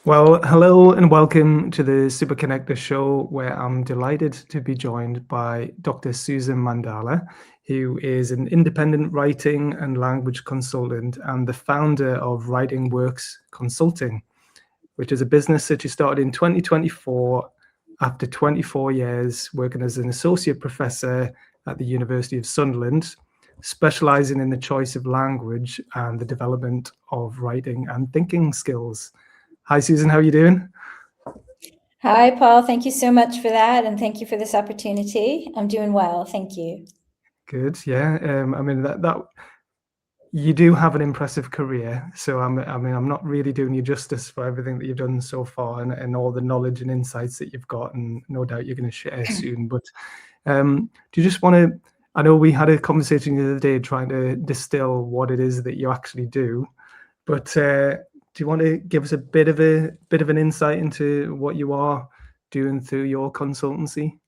Well, hello and welcome to the Super Connector show, where I'm delighted to be joined by Dr. Susan Mandala, who is an independent writing and language consultant and the founder of Writing Works Consulting, which is a business that she started in 2024 after 24 years working as an associate professor at the University of Sunderland, specializing in the choice of language and the development of writing and thinking skills. Hi, Susan. How are you doing? Hi, Paul. Thank you so much for that, and thank you for this opportunity. I'm doing well. Thank you. Good. Yeah. I mean that you do have an impressive career. So I'm not really doing you justice for everything that you've done so far and all the knowledge and insights that you've got, and no doubt you're going to share soon. But do you just want to? I know we had a conversation the other day trying to distill what it is that you actually do, but do you want to give us a bit of an insight into what you are doing through your consultancy?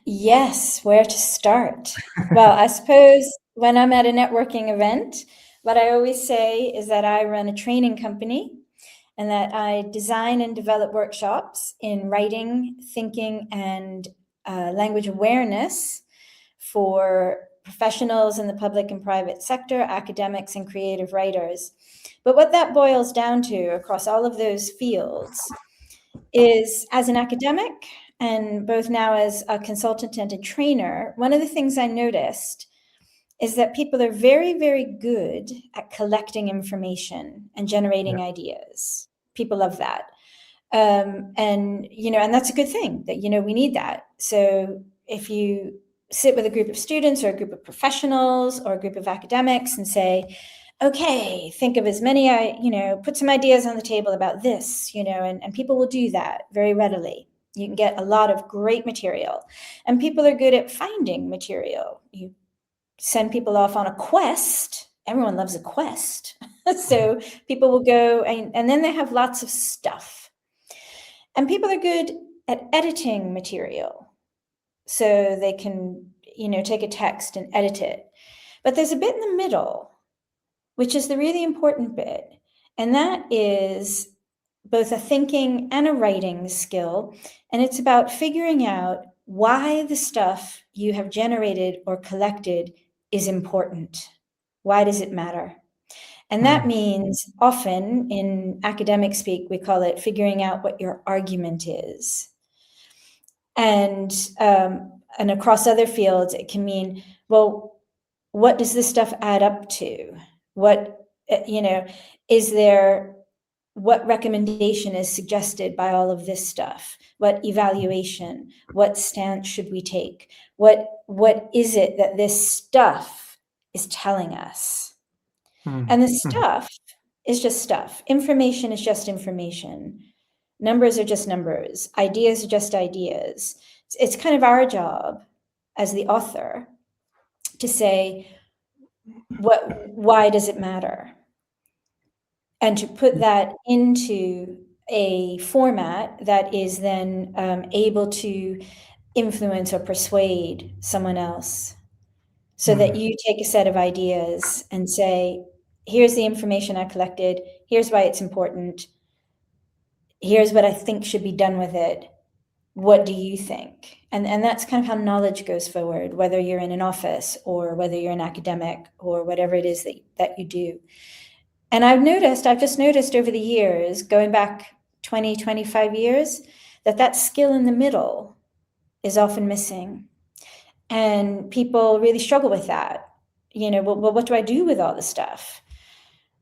Yes, where to start? Well, I suppose when I'm at a networking event, what I always say is that I run a training company and that I design and develop workshops in writing, thinking, and language awareness for professionals in the public and private sector, academics, and creative writers. But what that boils down to across all of those fields is, as an academic and both now as a consultant and a trainer, one of the things I noticed is that people are very, very good at collecting information and generating ideas. People love that. And that's a good thing that, we need that. So if you sit with a group of students or a group of professionals or a group of academics and say, okay, think of as many, put some ideas on the table about this, and people will do that very readily. You can get a lot of great material, and people are good at finding material. You send people off on a quest. Everyone loves a quest. So people will go and then they have lots of stuff. And people are good at editing material. So they can, take a text and edit it. But there's a bit in the middle, which is the really important bit. And that is both a thinking and a writing skill. And it's about figuring out why the stuff you have generated or collected is important. Why does it matter? And that means often in academic speak, we call it figuring out what your argument is. And across other fields, it can mean, well, what does this stuff add up to? What, is there, what recommendation is suggested by all of this stuff? What evaluation? What stance should we take? What is it that this stuff is telling us? And the stuff is just stuff. Information is just information. Numbers are just numbers. Ideas are just ideas. It's kind of our job as the author to say, why does it matter? And to put that into a format that is then able to influence or persuade someone else, so that you take a set of ideas and say, here's the information I collected, here's why it's important, here's what I think should be done with it. What do you think? And that's kind of how knowledge goes forward, whether you're in an office or whether you're an academic or whatever it is that you do. And I've just noticed over the years, going back 20, 25 years, that skill in the middle is often missing. And people really struggle with that. Well, what do I do with all this stuff?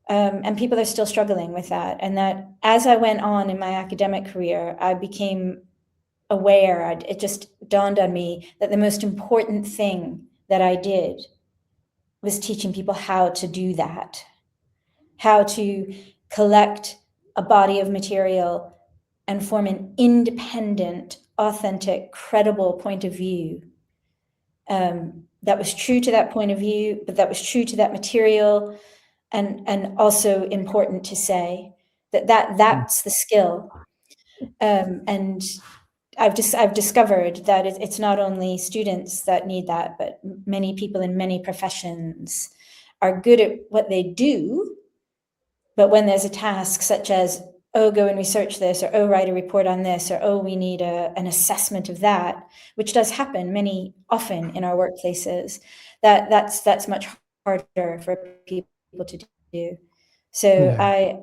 And people are still struggling with that. And that as I went on in my academic career, I became aware, it just dawned on me that the most important thing that I did was teaching people how to do that, how to collect a body of material and form an independent, authentic, credible point of view that was true to that point of view, but that was true to that material, and also important to say that's the skill. And I've discovered that it's not only students that need that, but many people in many professions are good at what they do, But when there's a task such as, oh, go and research this, or oh, write a report on this, or oh, we need an assessment of that, which does happen often in our workplaces, that's much harder for people to do. So Yeah.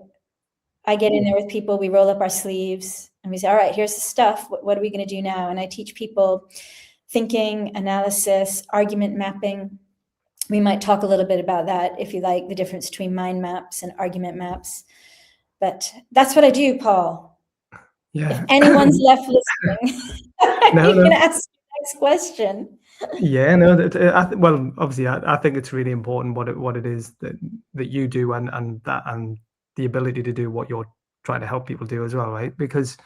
I get in there with people, we roll up our sleeves, and we say, all right, here's the stuff. What are we going to do now? And I teach people thinking, analysis, argument mapping. We might talk a little bit about that, if you like, the difference between mind maps and argument maps. But that's what I do, Paul. Yeah. If anyone's left listening, you can ask the next question. Yeah, no. Well, obviously, I think it's really important what it is that you do, and the ability to do what you're trying to help people do as well, right? Because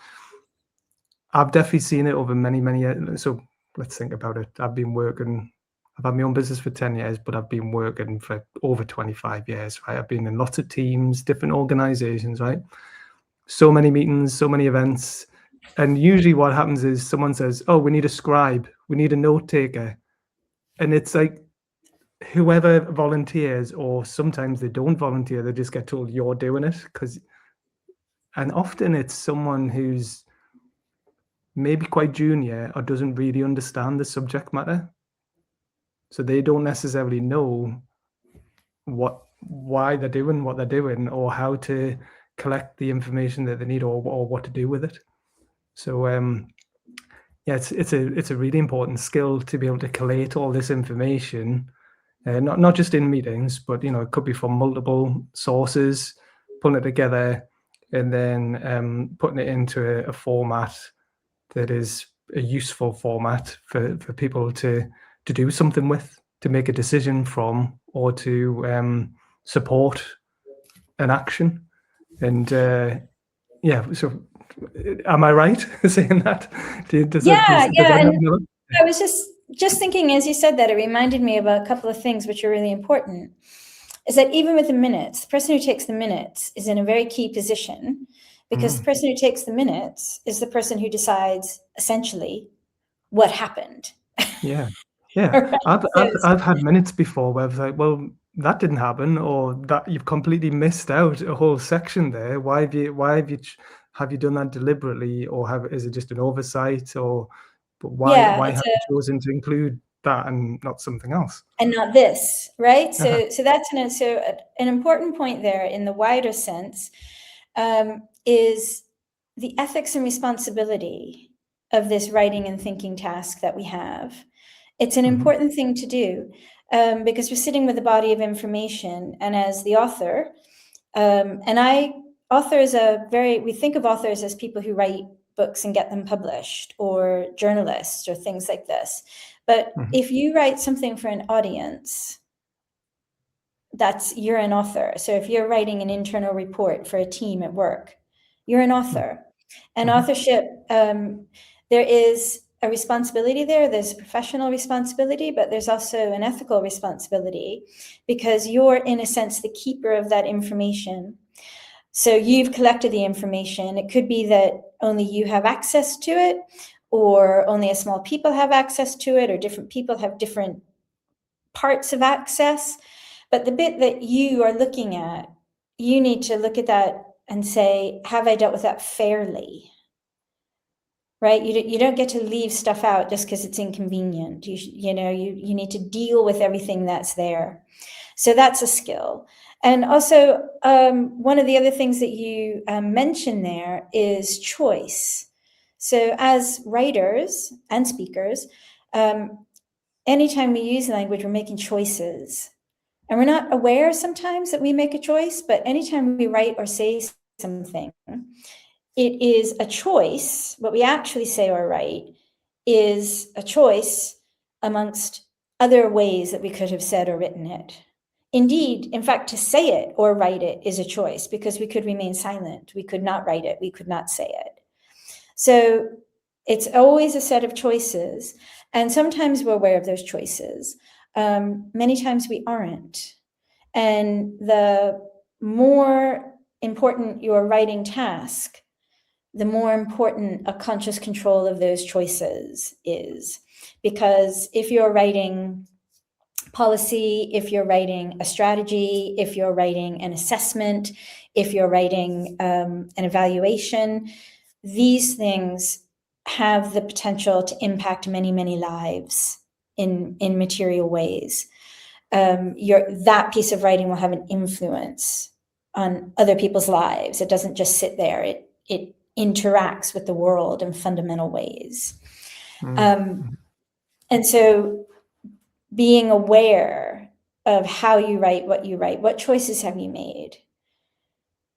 I've definitely seen it over many years. So let's think about it. I've had my own business for 10 years, but I've been working for over 25 years, right? I've been in lots of teams, different organizations, right? So many meetings, so many events. And usually what happens is someone says, oh, we need a scribe, we need a note taker. And it's like whoever volunteers, or sometimes they don't volunteer, they just get told you're doing it. And often it's someone who's maybe quite junior or doesn't really understand the subject matter. So they don't necessarily know why they're doing what they're doing, or how to collect the information that they need, or what to do with it. So yeah, it's a really important skill to be able to collate all this information, not just in meetings, but it could be from multiple sources, putting it together, and then putting it into a format that is a useful format for people to do something with, to make a decision from, or to support an action. And yeah, so am I right saying that? I was just thinking, as you said that, it reminded me of a couple of things which are really important. Is that even with the minutes, the person who takes the minutes is in a very key position, because the person who takes the minutes is the person who decides essentially what happened. Yeah. Right? I've had minutes before where I was like, well, that didn't happen, or that you've completely missed out a whole section there. Why have you done that deliberately, or is it just an oversight, but why have you chosen to include that and not something else? And not this, right? So that's an important point there in the wider sense, is the ethics and responsibility of this writing and thinking task that we have. It's an important thing to do, because we're sitting with a body of information, and as the author, we think of authors as people who write books and get them published, or journalists, or things like this. But if you write something for an audience, you're an author. So if you're writing an internal report for a team at work, you're an author. And authorship, there is a responsibility there. There's a professional responsibility, but there's also an ethical responsibility, because you're, in a sense, the keeper of that information. So you've collected the information. It could be that only you have access to it, or only a small people have access to it, or different people have different parts of access. But the bit that you are looking at, you need to look at that and say, have I dealt with that fairly? Right? You don't get to leave stuff out just because it's inconvenient. You need to deal with everything that's there. So that's a skill. And also, one of the other things that you mentioned there is choice. So as writers and speakers, anytime we use language, we're making choices. And we're not aware sometimes that we make a choice, but anytime we write or say something, it is a choice. What we actually say or write is a choice amongst other ways that we could have said or written it. Indeed, in fact, to say it or write it is a choice, because we could remain silent. We could not write it. We could not say it. So it's always a set of choices. And sometimes we're aware of those choices. Many times we aren't. And the more important your writing task, the more important a conscious control of those choices is. Because if you're writing policy, if you're writing a strategy, if you're writing an assessment, if you're writing an evaluation, these things have the potential to impact many, many lives in material ways. That piece of writing will have an influence on other people's lives. It doesn't just sit there. It interacts with the world in fundamental ways. And so being aware of how you write, what choices have you made?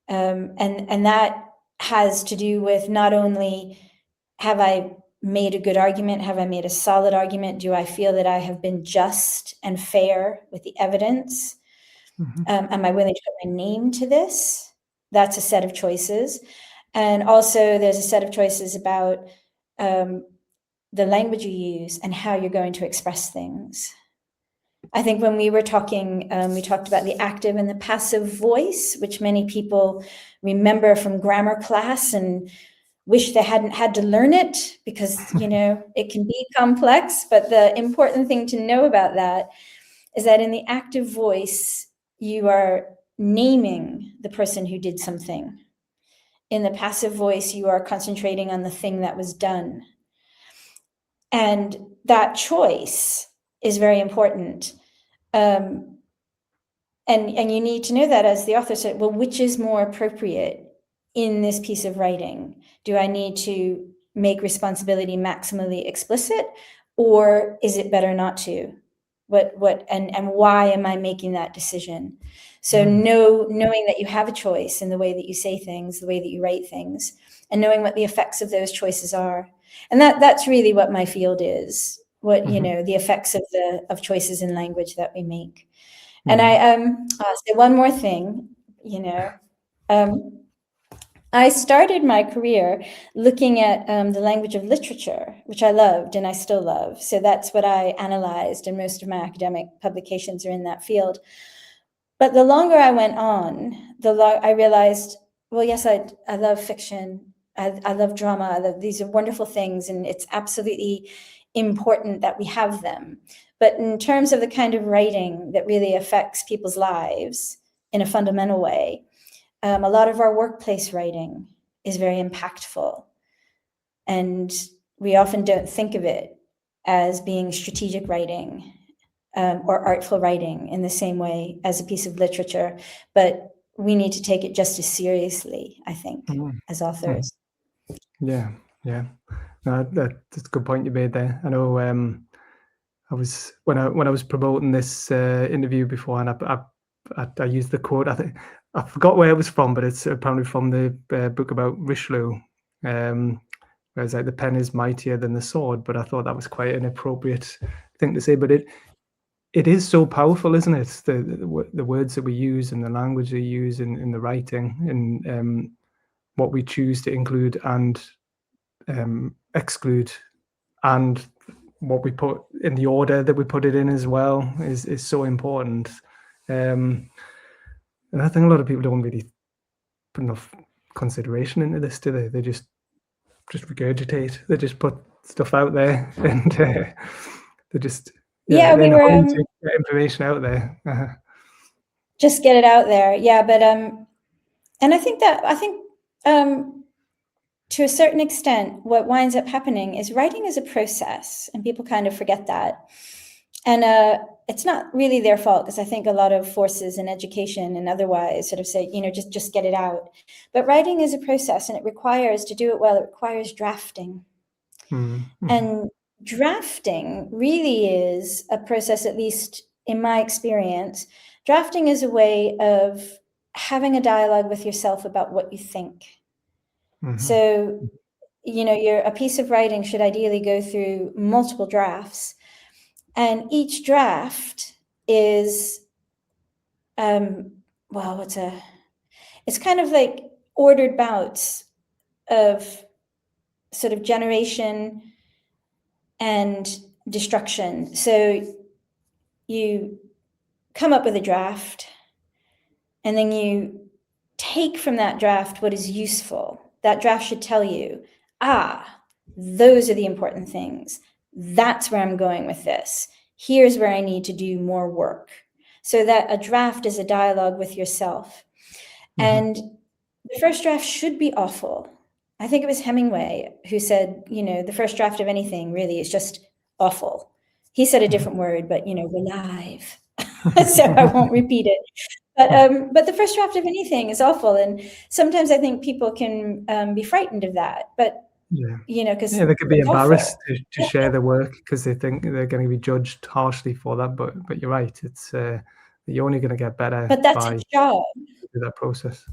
And that has to do with not only have I made a good argument, have I made a solid argument? Do I feel that I have been just and fair with the evidence? Am I willing to put my name to this? That's a set of choices. And also there's a set of choices about the language you use and how you're going to express things. I think when we were talking, we talked about the active and the passive voice, which many people remember from grammar class and wish they hadn't had to learn it because, it can be complex. But the important thing to know about that is that in the active voice, you are naming the person who did something. In the passive voice, you are concentrating on the thing that was done. And that choice is very important. And you need to know that, as the author said, well, which is more appropriate in this piece of writing? Do I need to make responsibility maximally explicit, or is it better not to? And why am I making that decision? So knowing that you have a choice in the way that you say things, the way that you write things, and knowing what the effects of those choices are. And that's really what my field is, the effects of choices in language that we make. And I'll say one more thing, I started my career looking at the language of literature, which I loved and I still love. So that's what I analyzed, and most of my academic publications are in that field. But the longer I went on, I realized, well, yes, I love fiction. I love drama. These are wonderful things, and it's absolutely important that we have them. But in terms of the kind of writing that really affects people's lives in a fundamental way, a lot of our workplace writing is very impactful. And we often don't think of it as being strategic writing or artful writing in the same way as a piece of literature. But we need to take it just as seriously, I think, as authors. Yeah. No, that's a good point you made there. I know I was when I was promoting this interview before, and I used the quote. I forgot where it was from, but it's apparently from the book about Richelieu, where it's like the pen is mightier than the sword. But I thought that was quite an appropriate thing to say. But it is so powerful, isn't it? The words that we use and the language we use in the writing, and what we choose to include and exclude, and what we put in the order that we put it in as well is so important. And I think a lot of people don't really put enough consideration into this, do they? They just regurgitate. They just put stuff out there, and they just we were to get information out there. Just get it out there, yeah. But and I think to a certain extent, what winds up happening is writing is a process, and people kind of forget that. And it's not really their fault, because I think a lot of forces in education and otherwise sort of say, just get it out. But writing is a process, and it requires, to do it well, it requires drafting. And drafting really is a process, at least in my experience. Drafting is a way of having a dialogue with yourself about what you think. So, a piece of writing should ideally go through multiple drafts. And each draft is, it's kind of like ordered bouts of sort of generation and destruction. So you come up with a draft, and then you take from that draft what is useful. That draft should tell you, those are the important things. That's where I'm going with this. Here's where I need to do more work. So that a draft is a dialogue with yourself. And the first draft should be awful. I think it was Hemingway who said, the first draft of anything really is just awful. He said a different word, but, we're live. So I won't repeat it. But the first draft of anything is awful. And sometimes I think people can be frightened of that. But, because they could be embarrassed to share their work because they think they're going to be judged harshly for that. But you're right. It's you're only going to get better but that's by its job. that process.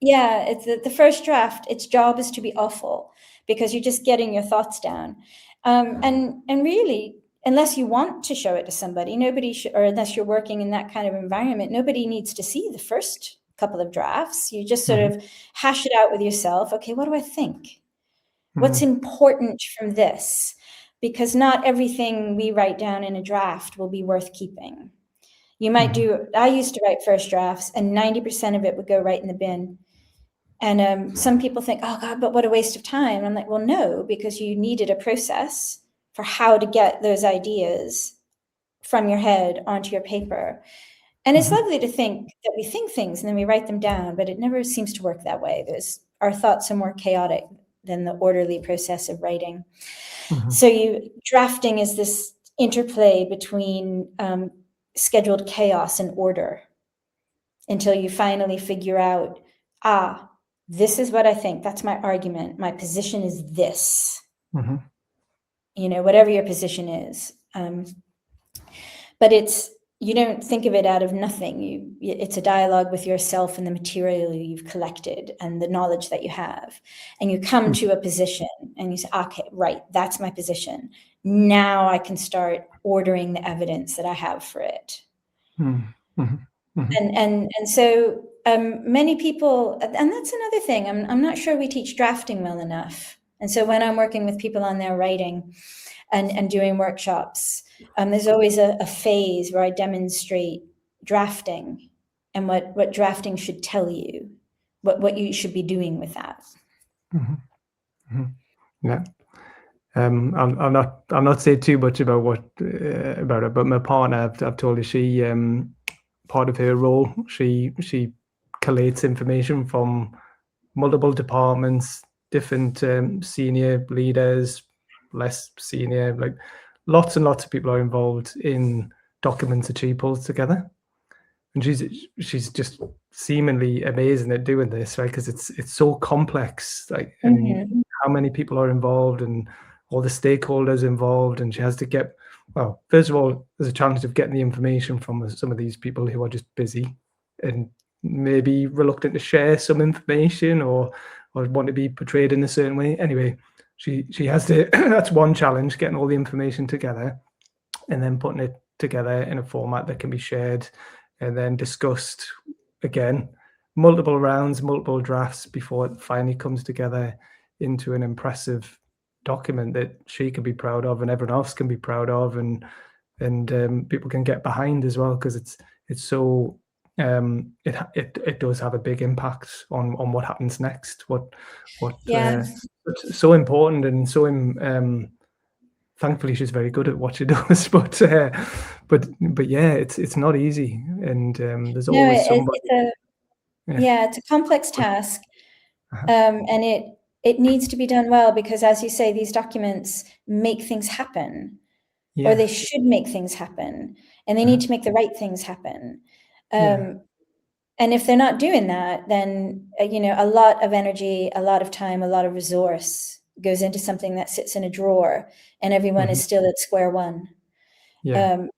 Yeah, it's the first draft. Its job is to be awful because you're just getting your thoughts down. And really, unless you want to show it to somebody, nobody should, or unless you're working in that kind of environment, nobody needs to see the first couple of drafts. You just sort of hash it out with yourself. Okay, what do I think? What's important from this? Because not everything we write down in a draft will be worth keeping. You might I used to write first drafts and 90% of it would go right in the bin. And some people think, oh God, but what a waste of time. And I'm like, well, no, because you needed a process for how to get those ideas from your head onto your paper. And it's lovely to think that we think things and then we write them down, but it never seems to work that way. Our thoughts are more chaotic than the orderly process of writing. So drafting is this interplay between scheduled chaos and order until you finally figure out, this is what I think. That's my argument. My position is this. Whatever your position is. But you don't think of it out of nothing. It's a dialogue with yourself and the material you've collected and the knowledge that you have. And you come to a position and you say, okay, right, that's my position. Now I can start ordering the evidence that I have for it. And so many people, and that's another thing, I'm not sure we teach drafting well enough. And so when I'm working with people on their writing and doing workshops, there's always a phase where I demonstrate drafting and what drafting should tell you, what you should be doing with that. Yeah. I'll not say too much about about it, but my partner, I've told her she part of her role, she collates information from multiple departments, different senior leaders, less senior, like lots and lots of people are involved in documents that she pulls together, and she's just seemingly amazing at doing this, right? Because it's so complex, like, and how many people are involved and all the stakeholders involved, and she has to get, well, first of all, there's a challenge of getting the information from some of these people who are just busy and maybe reluctant to share some information or want to be portrayed in a certain way. Anyway, she has to, that's one challenge, getting all the information together and then putting it together in a format that can be shared and then discussed again, multiple rounds, multiple drafts before it finally comes together into an impressive document that she can be proud of and everyone else can be proud of, and people can get behind as well, because it's so it does have a big impact on what happens next, what it's so important, and so thankfully she's very good at what she does, but yeah, it's not easy, and there's always somebody. It's a complex task, and it needs to be done well, because as you say, these documents make things happen, or they should make things happen, and they need to make the right things happen. And if they're not doing that, then a lot of energy, a lot of time, a lot of resource goes into something that sits in a drawer, and everyone is still at square one. And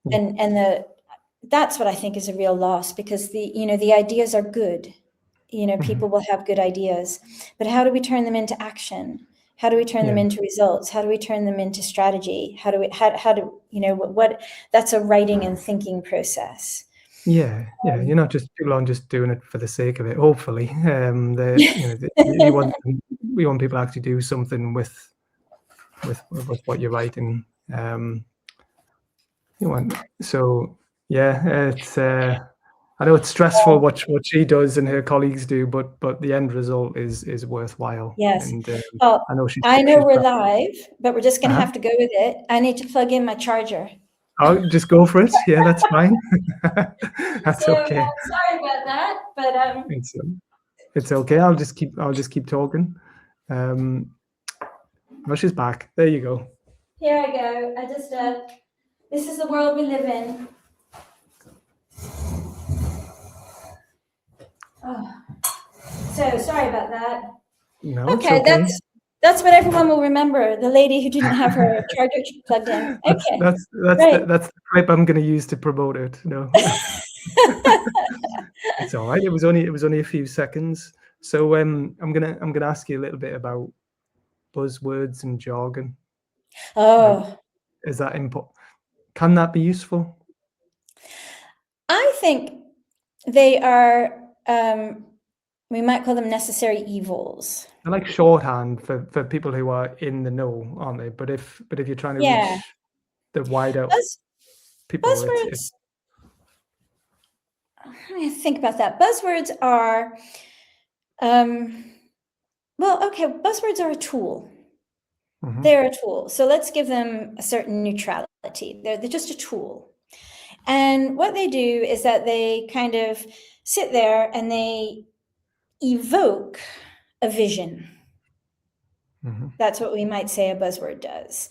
that's what I think is a real loss, because the ideas are good. People will have good ideas, but how do we turn them into action? How do we turn them into results? How do we turn them into strategy? What that's a writing and thinking process. You're not just, people aren't just doing it for the sake of it. Hopefully, we want people to actually do something with what you're writing. So yeah, it's I know it's stressful what she does and her colleagues do, but the end result is worthwhile. Yes. And well, I know we're live, but we're just going to have to go with it. I need to plug in my charger. I'll just go for it. Yeah, that's fine. That's So okay. sorry about that, but It's okay. I'll just keep talking. Um, oh, she's back. There you go. here I go. I just this is the world we live in. Oh, so sorry about that. No, it's Okay, okay. that's what everyone will remember. The lady who didn't have her charger plugged in. Okay, right. That's the clip I'm going to use to promote it. No, it's all right. It was only a few seconds. So I'm gonna ask you a little bit about buzzwords and jargon. Like, Oh, is that input? Can that be useful? I think they are. We might call them necessary evils. They're like shorthand for people who are in the know, aren't they? But if you're trying to Yeah, reach the wider Buzz, people, it's buzzwords. Let me think about that. Buzzwords are. Well, okay. Buzzwords are a tool. Mhm. They're a tool. So let's give them a certain neutrality. They're just a tool. And what they do is that they kind of sit there and they evoke a vision. Mhm. That's what we might say a buzzword does.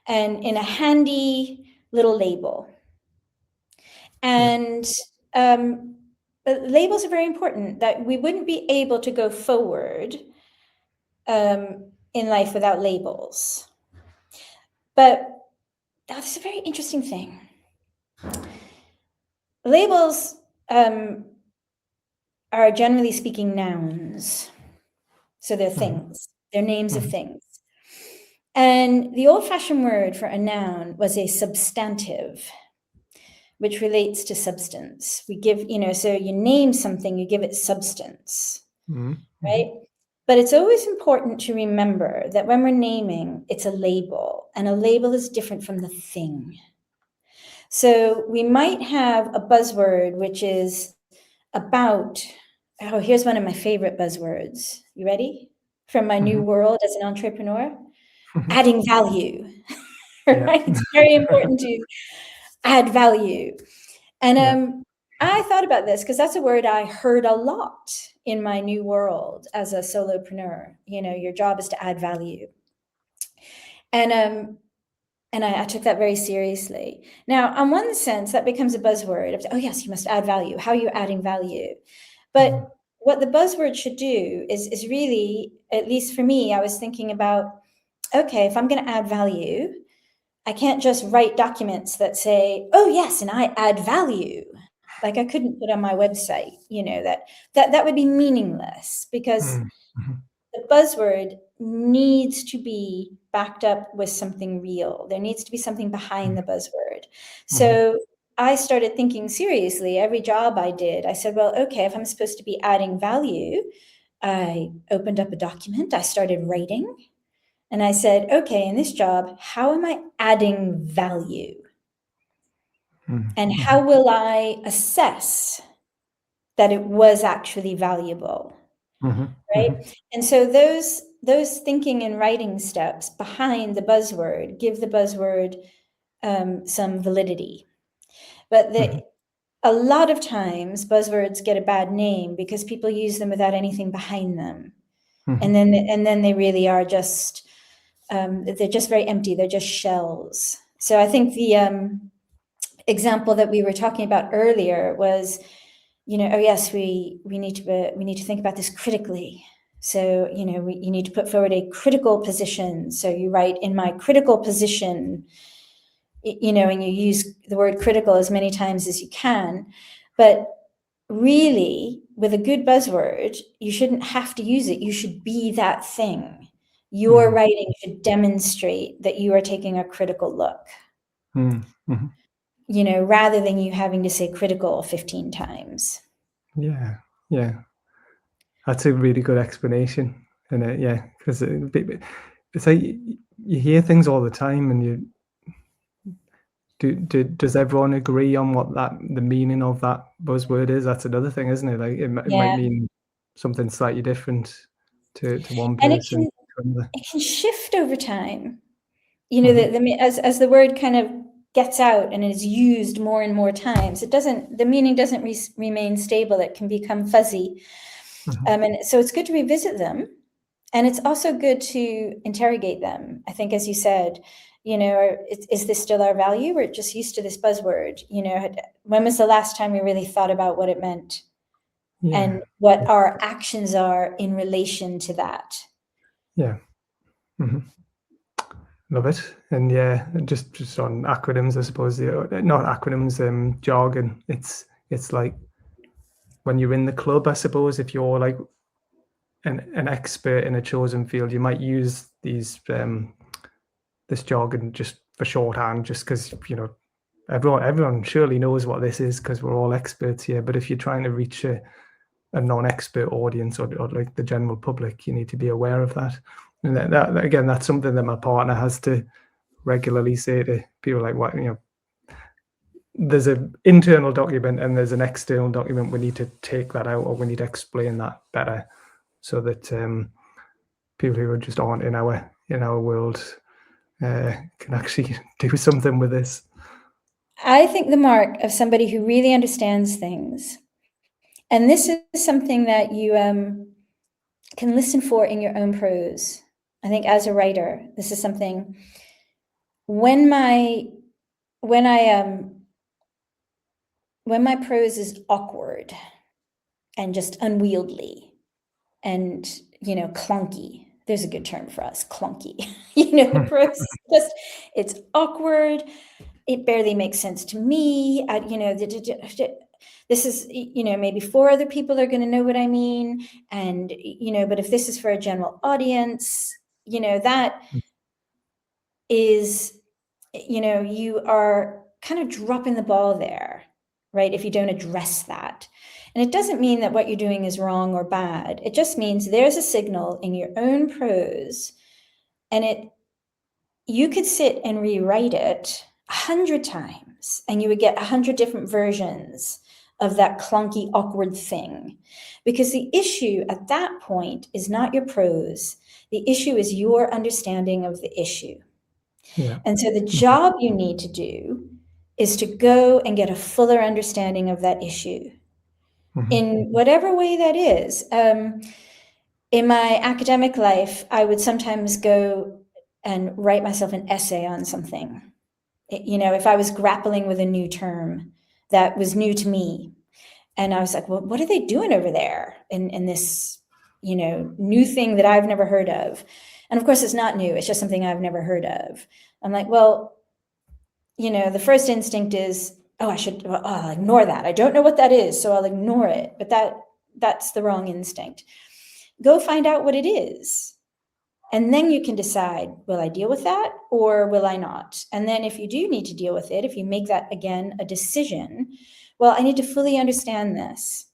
And in a handy little label. And labels are very important, that we wouldn't be able to go forward in life without labels. But that's a very interesting thing. Labels are generally speaking nouns. So they're things, they're names of things. And the old-fashioned word for a noun was a substantive, which relates to substance. We give, so you name something, you give it substance, right? But it's always important to remember that when we're naming, it's a label, and a label is different from the thing. So we might have a buzzword which is about, here's one of my favorite buzzwords. You ready? From my new world as an entrepreneur, adding value, Yeah. right? It's very important to add value. And I thought about this because that's a word I heard a lot in my new world as a solopreneur. Your job is to add value. And I took that very seriously. Now, on one sense, that becomes a buzzword. Oh, yes, you must add value. How are you adding value? But what the buzzword should do is really, at least for me, I was thinking about, okay, if I'm going to add value, I can't just write documents that say, oh, yes, and I add value. Like I couldn't put on my website, that would be meaningless because the buzzword needs to be backed up with something real. There needs to be something behind the buzzword. So I started thinking seriously, every job I did, I said, well, okay, if I'm supposed to be adding value, I opened up a document, I started writing, and I said, okay, in this job, how am I adding value? And how will I assess that it was actually valuable? Right? And so those thinking and writing steps behind the buzzword give the buzzword some validity. But a lot of times buzzwords get a bad name because people use them without anything behind them. And then they really are just they're just very empty. They're just shells. So I think the example that we were talking about earlier was, oh yes, we need to think about this critically. So you need to put forward a critical position. So you write, in my critical position, and you use the word critical as many times as you can. But really, with a good buzzword, you shouldn't have to use it. You should be that thing. Your writing should demonstrate that you are taking a critical look, rather than you having to say critical 15 times. Yeah. That's a really good explanation. And because it's like you hear things all the time, and does everyone agree on what the meaning of that buzzword is? That's another thing, isn't it? Like it might Yeah. mean something slightly different to one And it person. can shift over time. As the word kind of gets out and is used more and more times, the meaning doesn't remain stable. It can become fuzzy. And so it's good to revisit them. And it's also good to interrogate them. I think, as you said, is this still our value? We're just used to this buzzword. When was the last time we really thought about what it meant? Yeah. And what our actions are in relation to that? Yeah. Love it. And yeah, just on acronyms, I suppose, not acronyms, jargon. It's like when you're in the club, I suppose, if you're like an expert in a chosen field, you might use these this jargon just for shorthand, just because everyone surely knows what this is because we're all experts here. But if you're trying to reach a non-expert audience or like the general public, you need to be aware of that. And that again, that's something that my partner has to regularly say to people, like, what, there's an internal document and there's an external document. We need to take that out, or we need to explain that better, so that people who just aren't in our world can actually do something with this. I think the mark of somebody who really understands things, and this is something that you can listen for in your own prose. I think as a writer, this is something when my prose is awkward and just unwieldy and clunky. There's a good term for us, clunky. The prose is just, it's awkward. It barely makes sense to me. This is, maybe 4 other people are going to know what I mean. And, but if this is for a general audience, that is, you are kind of dropping the ball there, right? If you don't address that. And it doesn't mean that what you're doing is wrong or bad. It just means there's a signal in your own prose, and you could sit and rewrite it 100 times, and you would get 100 different versions of that clunky, awkward thing. Because the issue at that point is not your prose. The issue is your understanding of the issue. Yeah. And so the job you need to do is to go and get a fuller understanding of that issue. In whatever way that is. In my academic life, I would sometimes go and write myself an essay on something. If I was grappling with a new term that was new to me, and I was like, well, what are they doing over there in this, new thing that I've never heard of? And of course, it's not new. It's just something I've never heard of. I'm like, well, the first instinct is, I'll ignore that. I don't know what that is, so I'll ignore it. But that's the wrong instinct. Go find out what it is. And then you can decide, will I deal with that or will I not? And then if you do need to deal with it, if you make that, again, a decision, well, I need to fully understand this.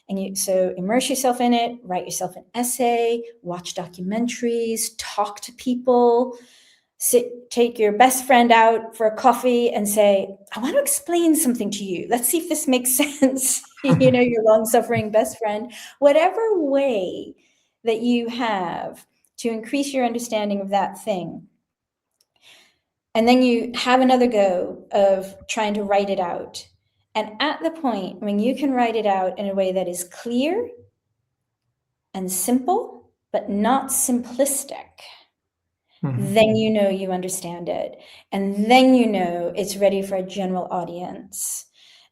And so immerse yourself in it, write yourself an essay, watch documentaries, talk to people, take your best friend out for a coffee and say, I want to explain something to you. Let's see if this makes sense. Your long-suffering best friend, whatever way that you have to increase your understanding of that thing. And then you have another go of trying to write it out. And at the point when you can write it out in a way that is clear and simple, but not simplistic, then you understand it. And then it's ready for a general audience.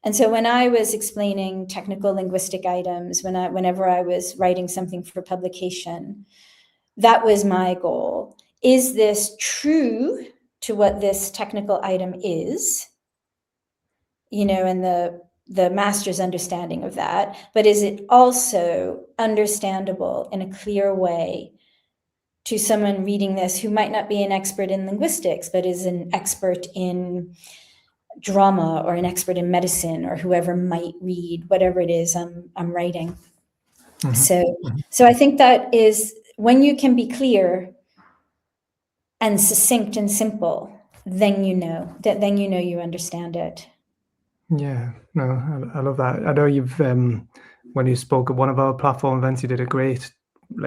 And so when I was explaining technical linguistic items, whenever I was writing something for publication, that was my goal. Is this true to what this technical item is? And the master's understanding of that, but is it also understandable in a clear way to someone reading this who might not be an expert in linguistics, but is an expert in drama or an expert in medicine, or whoever might read whatever it is I'm writing. So I think that is when you can be clear and succinct and simple, then you understand it. Yeah, no, I love that. I know you've when you spoke at one of our platform events, you did a great,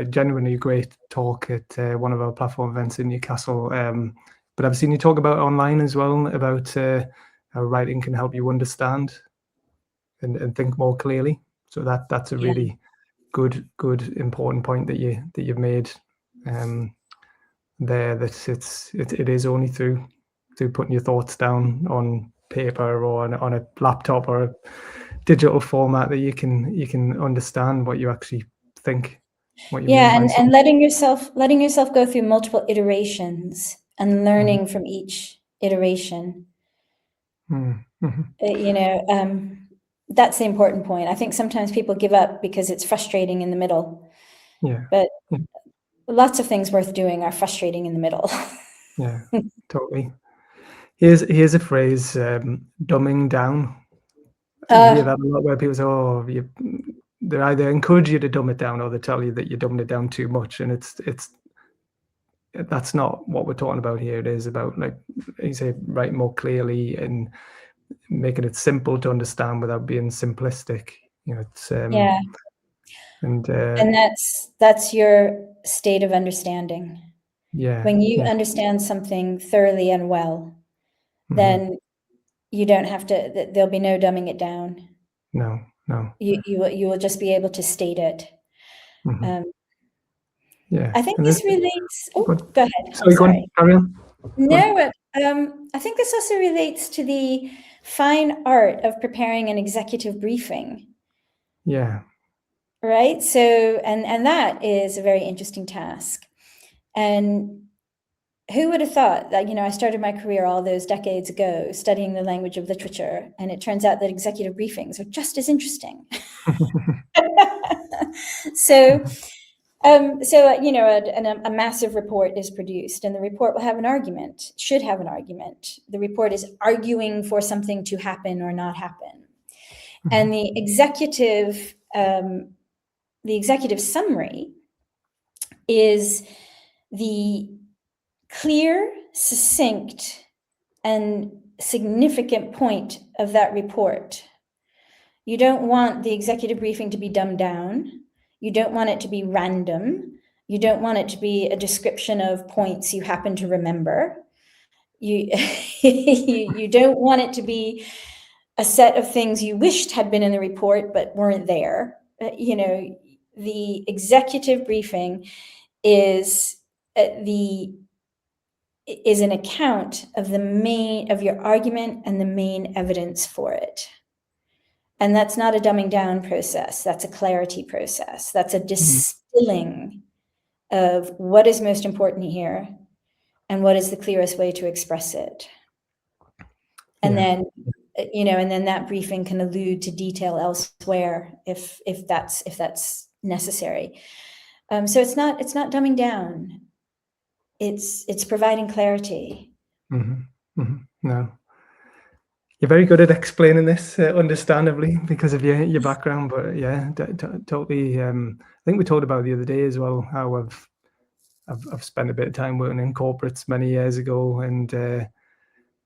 genuinely great talk at one of our platform events in Newcastle. but I've seen you talk about online as well, about how writing can help you understand and think more clearly. So that's a Yeah. really good important point that you've made there, that it is only through putting your thoughts down on paper or on a laptop or a digital format that you can understand what you actually think, what you mean Yeah, by and something. letting yourself go through multiple iterations and learning from each iteration. You know, that's the important point. I think sometimes people give up because it's frustrating in the middle, Yeah. but Yeah. lots of things worth doing are frustrating in the middle. Yeah, totally. Here's a phrase, dumbing down. You hear that a lot, where people say, "Oh, they either encourage you to dumb it down or they tell you that you're dumbing it down too much," and that's not what we're talking about here. It is about, like you say, writing more clearly and making it simple to understand without being simplistic. You know, it's Yeah, and that's your state of understanding. yeah, When you yeah, understand something thoroughly and well, then you don't have to. There'll be no dumbing it down. no, no, You will just be able to state it. Um, yeah, I think and this relates. Oh, but go ahead. I'm sorry, go on, sorry. carry on. Go on. No, I think this also relates to the fine art of preparing an executive briefing, Yeah. right? So, and that is a very interesting task. And who would have thought that, I started my career all those decades ago studying the language of literature, and it turns out that executive briefings are just as interesting. So, a massive report is produced, and the report will have an argument, should have an argument. The report is arguing for something to happen or not happen. And the executive summary is the clear, succinct, and significant point of that report. You don't want the executive briefing to be dumbed down. You don't want it to be random. You don't want it to be a description of points you happen to remember. You, you don't want it to be a set of things you wished had been in the report but weren't there. The executive briefing is an account of your argument and the main evidence for it. And that's not a dumbing down process. That's a clarity process. That's a distilling of what is most important here and what is the clearest way to express it. And then, and then that briefing can allude to detail elsewhere if that's necessary. So it's not dumbing down. It's providing clarity. No. You're very good at explaining this, understandably, because of your background. But yeah, totally. I think we talked about the other day as well how I've spent a bit of time working in corporates many years ago, and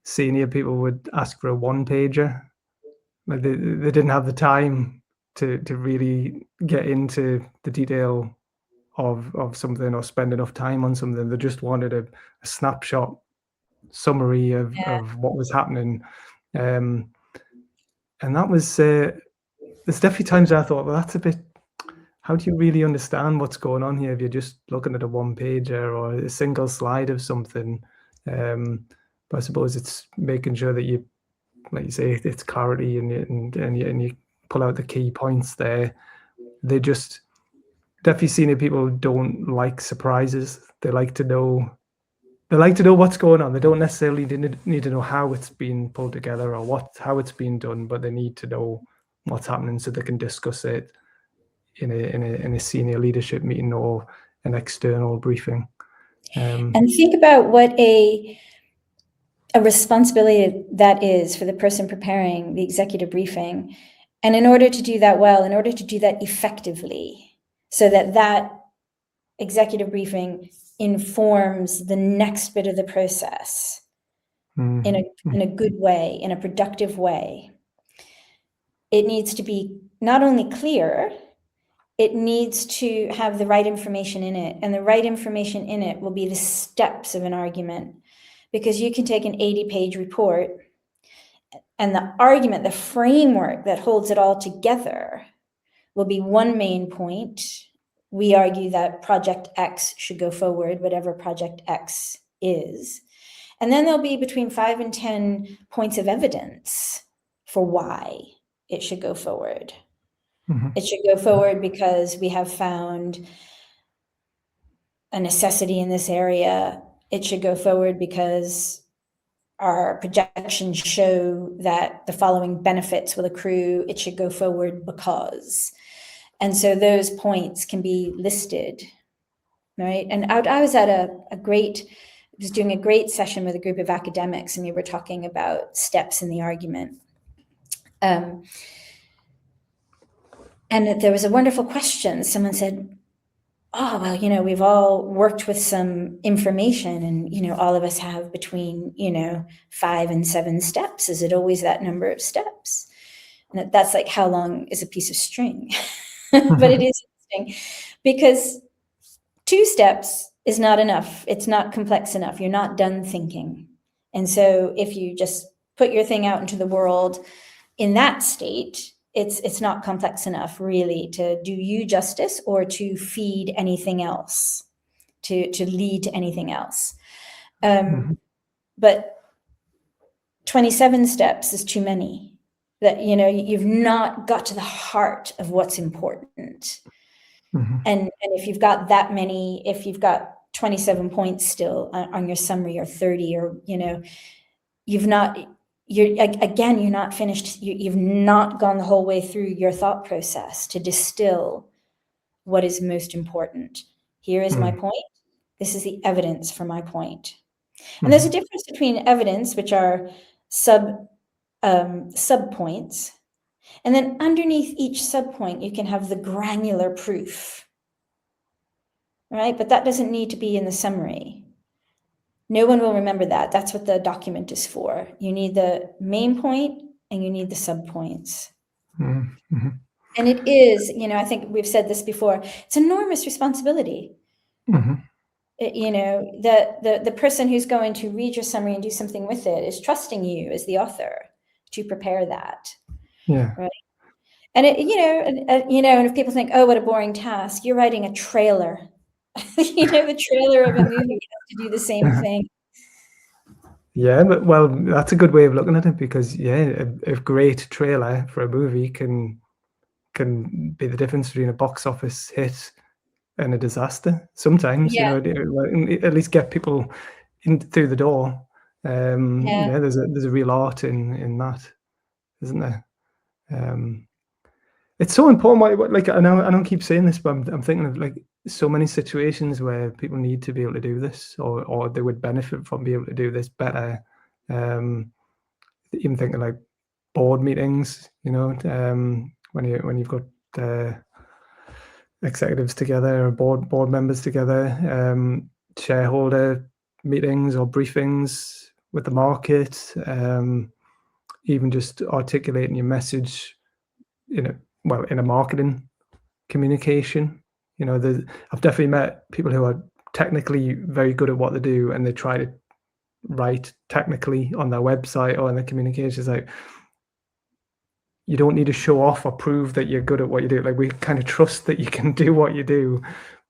senior people would ask for a one-pager. Like they didn't have the time to really get into the detail of something or spend enough time on something. They just wanted a snapshot summary of what was happening. And that was there's definitely times I thought, well, that's a bit, how do you really understand what's going on here if you're just looking at a one pager or a single slide of something? But I suppose it's making sure that you, like you say, it's clarity and you pull out the key points there. They just, definitely senior people don't like surprises. They like to know what's going on. They don't necessarily need to know how it's being pulled together or how it's being done, but they need to know what's happening so they can discuss it in a senior leadership meeting or an external briefing. And think about what a responsibility that is for the person preparing the executive briefing. And in order to do that well, in order to do that effectively, so that executive briefing informs the next bit of the process in a good way, in a productive way, it needs to be not only clear, it needs to have the right information in it. And the right information in it will be the steps of an argument. because you can take an 80-page report and the argument, the framework that holds it all together will be one main point. We argue that Project X should go forward, whatever Project X is. And then there'll be between 5 and 10 points of evidence for why it should go forward. Mm-hmm. It should go forward because we have found a necessity in this area. It should go forward because our projections show that the following benefits will accrue. It should go forward because. And so those points can be listed, right? And I was at was doing a great session with a group of academics, and we were talking about steps in the argument. And there was a wonderful question. Someone said, oh, well, we've all worked with some information and, all of us have between, 5 and 7 steps. Is it always that number of steps? And that's like, how long is a piece of string? But it is interesting because 2 steps is not enough. It's not complex enough. You're not done thinking. And so if you just put your thing out into the world in that state, it's not complex enough really to do you justice or to feed anything else, to lead to anything else. But 27 steps is too many. That, you've not got to the heart of what's important. And if you've got that many, if you've got 27 points still on your summary or 30, or, you're not finished. You've not gone the whole way through your thought process to distill what is most important. Here is my point. This is the evidence for my point. And there's a difference between evidence, which are sub points, and then underneath each sub point, you can have the granular proof, right? But that doesn't need to be in the summary. No one will remember that. That's what the document is for. You need the main point and you need the sub points. And it is, I think we've said this before, it's enormous responsibility. The person who's going to read your summary and do something with it is trusting you as the author to prepare that. Yeah. Right. And and if people think, oh, what a boring task, you're writing a trailer. The trailer of a movie has to do the same thing. Yeah, but that's a good way of looking at it, because a great trailer for a movie can be the difference between a box office hit and a disaster. Sometimes, at least get people in through the door. There's a real art in that, isn't there? It's so important. Like I don't keep saying this, but I'm thinking of like so many situations where people need to be able to do this, or they would benefit from being able to do this better. Even thinking like board meetings, when you've got executives together or board members together, shareholder meetings or briefings with the market, even just articulating your message in a marketing communication. I've definitely met people who are technically very good at what they do, and they try to write technically on their website or in their communications. Like, you don't need to show off or prove that you're good at what you do. Like, we kind of trust that you can do what you do,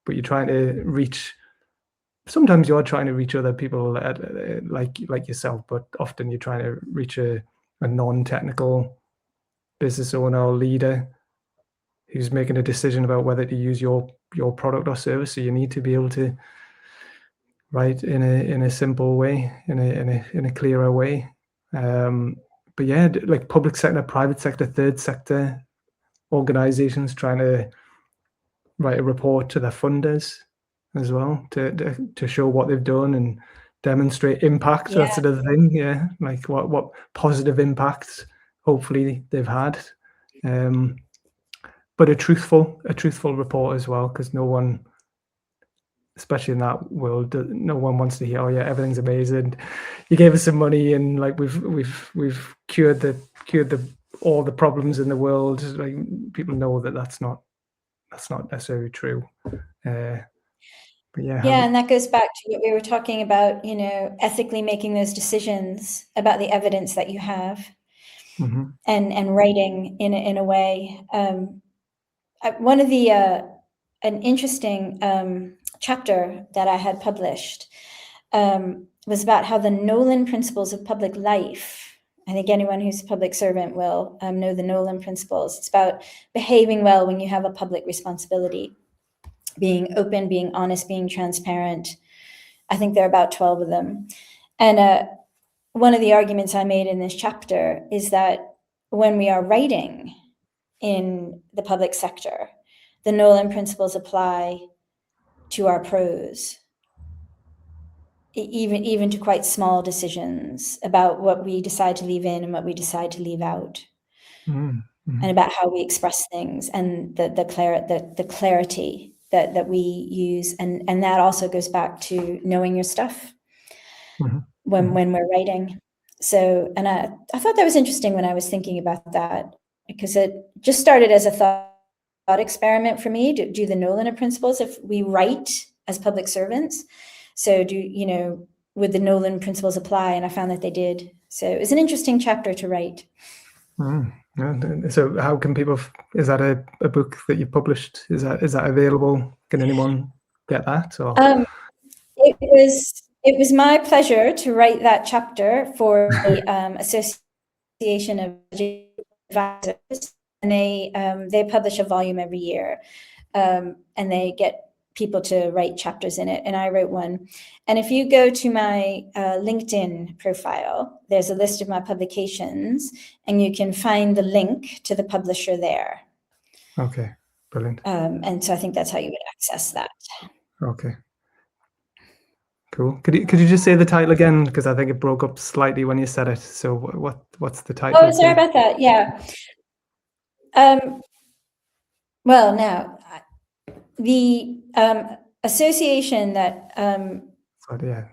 but you're trying to reach. Sometimes you're trying to reach other people like yourself, but often you're trying to reach a non-technical business owner or leader who's making a decision about whether to use your product or service. So you need to be able to write in a simple way, in a clearer way. But like public sector, private sector, third sector organizations trying to write a report to their funders as well to show what they've done and demonstrate impact. That's another thing. Yeah, like what positive impacts hopefully they've had. But a truthful report as well, because no one, especially in that world, no one wants to hear, oh yeah, everything's amazing, you gave us some money and like we've cured all the problems in the world. Like, people know that's not necessarily true. But yeah, Yeah, and that goes back to what we were talking about, ethically making those decisions about the evidence that you have, and writing in a way. One of the an interesting chapter that I had published was about how the Nolan principles of public life. I think anyone who's a public servant will know the Nolan principles. It's about behaving well when you have a public responsibility, being open, being honest, being transparent. I think there are about 12 of them. And one of the arguments I made in this chapter is that when we are writing in the public sector, the Nolan principles apply to our prose, even to quite small decisions about what we decide to leave in and what we decide to leave out, and about how we express things, and the clarity that we use, and that also goes back to knowing your stuff when we're writing. So, and I thought that was interesting when I was thinking about that, because it just started as a thought experiment for me to do the Nolan principles if we write as public servants. So would the Nolan principles apply? And I found that they did. So it was an interesting chapter to write. So how can people, is that a book that you published? Is that available? Can anyone get that? Or it was my pleasure to write that chapter for the Association of Advisors, and they publish a volume every year, and they get people to write chapters in it, and I wrote one. And if you go to my LinkedIn profile, there's a list of my publications, and you can find the link to the publisher there. Okay, brilliant. And so I think that's how you would access that. Okay. Cool. Could you just say the title again, because I think it broke up slightly when you said it. So what's the title? Oh, sorry about that. Yeah. Well, now the association that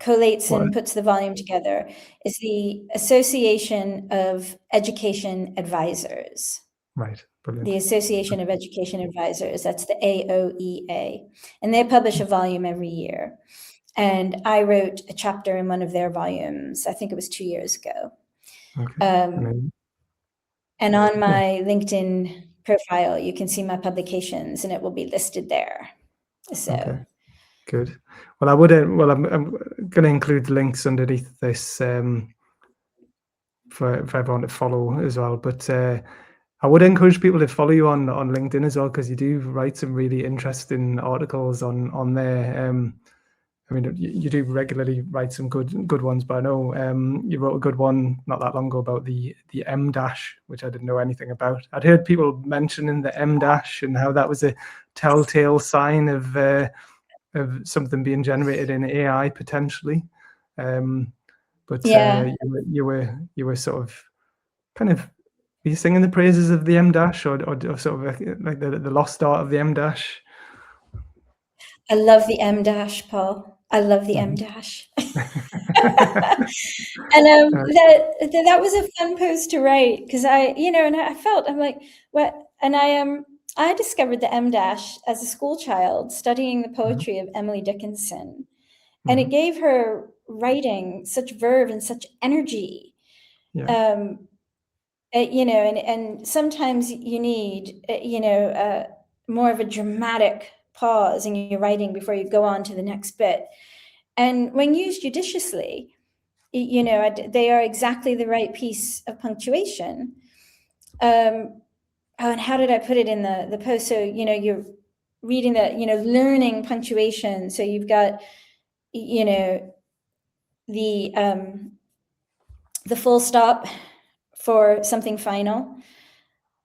collates and puts the volume together is the Association of Education Advisors. Right. Brilliant. The Association of Education Advisors. That's the AOEA, and they publish a volume every year. And I wrote a chapter in one of their volumes. I think it was 2 years ago. Okay. And on my LinkedIn profile, you can see my publications, and it will be listed there. So. Okay. Good. Well, I'm going to include links underneath this for everyone to follow as well. But I would encourage people to follow you on LinkedIn as well, because you do write some really interesting articles on there. I mean, you do regularly write some good ones, but I know you wrote a good one not that long ago about the M dash, which I didn't know anything about. I'd heard people mentioning the M dash and how that was a telltale sign of something being generated in AI potentially. But yeah, you were sort of kind of, were you singing the praises of the M dash, or sort of like the lost art of the M dash? I love the M dash, Paul. I love the M dash. And that was a fun post to write, because and I felt, I'm like, what? And I discovered the M dash as a school child studying the poetry of Emily Dickinson, and it gave her writing such verve and such energy. Yeah. And sometimes you need more of a dramatic pause in your writing before you go on to the next bit. And when used judiciously, they are exactly the right piece of punctuation. And how did I put it in the post? So, you're reading that, learning punctuation. So you've got, the full stop for something final,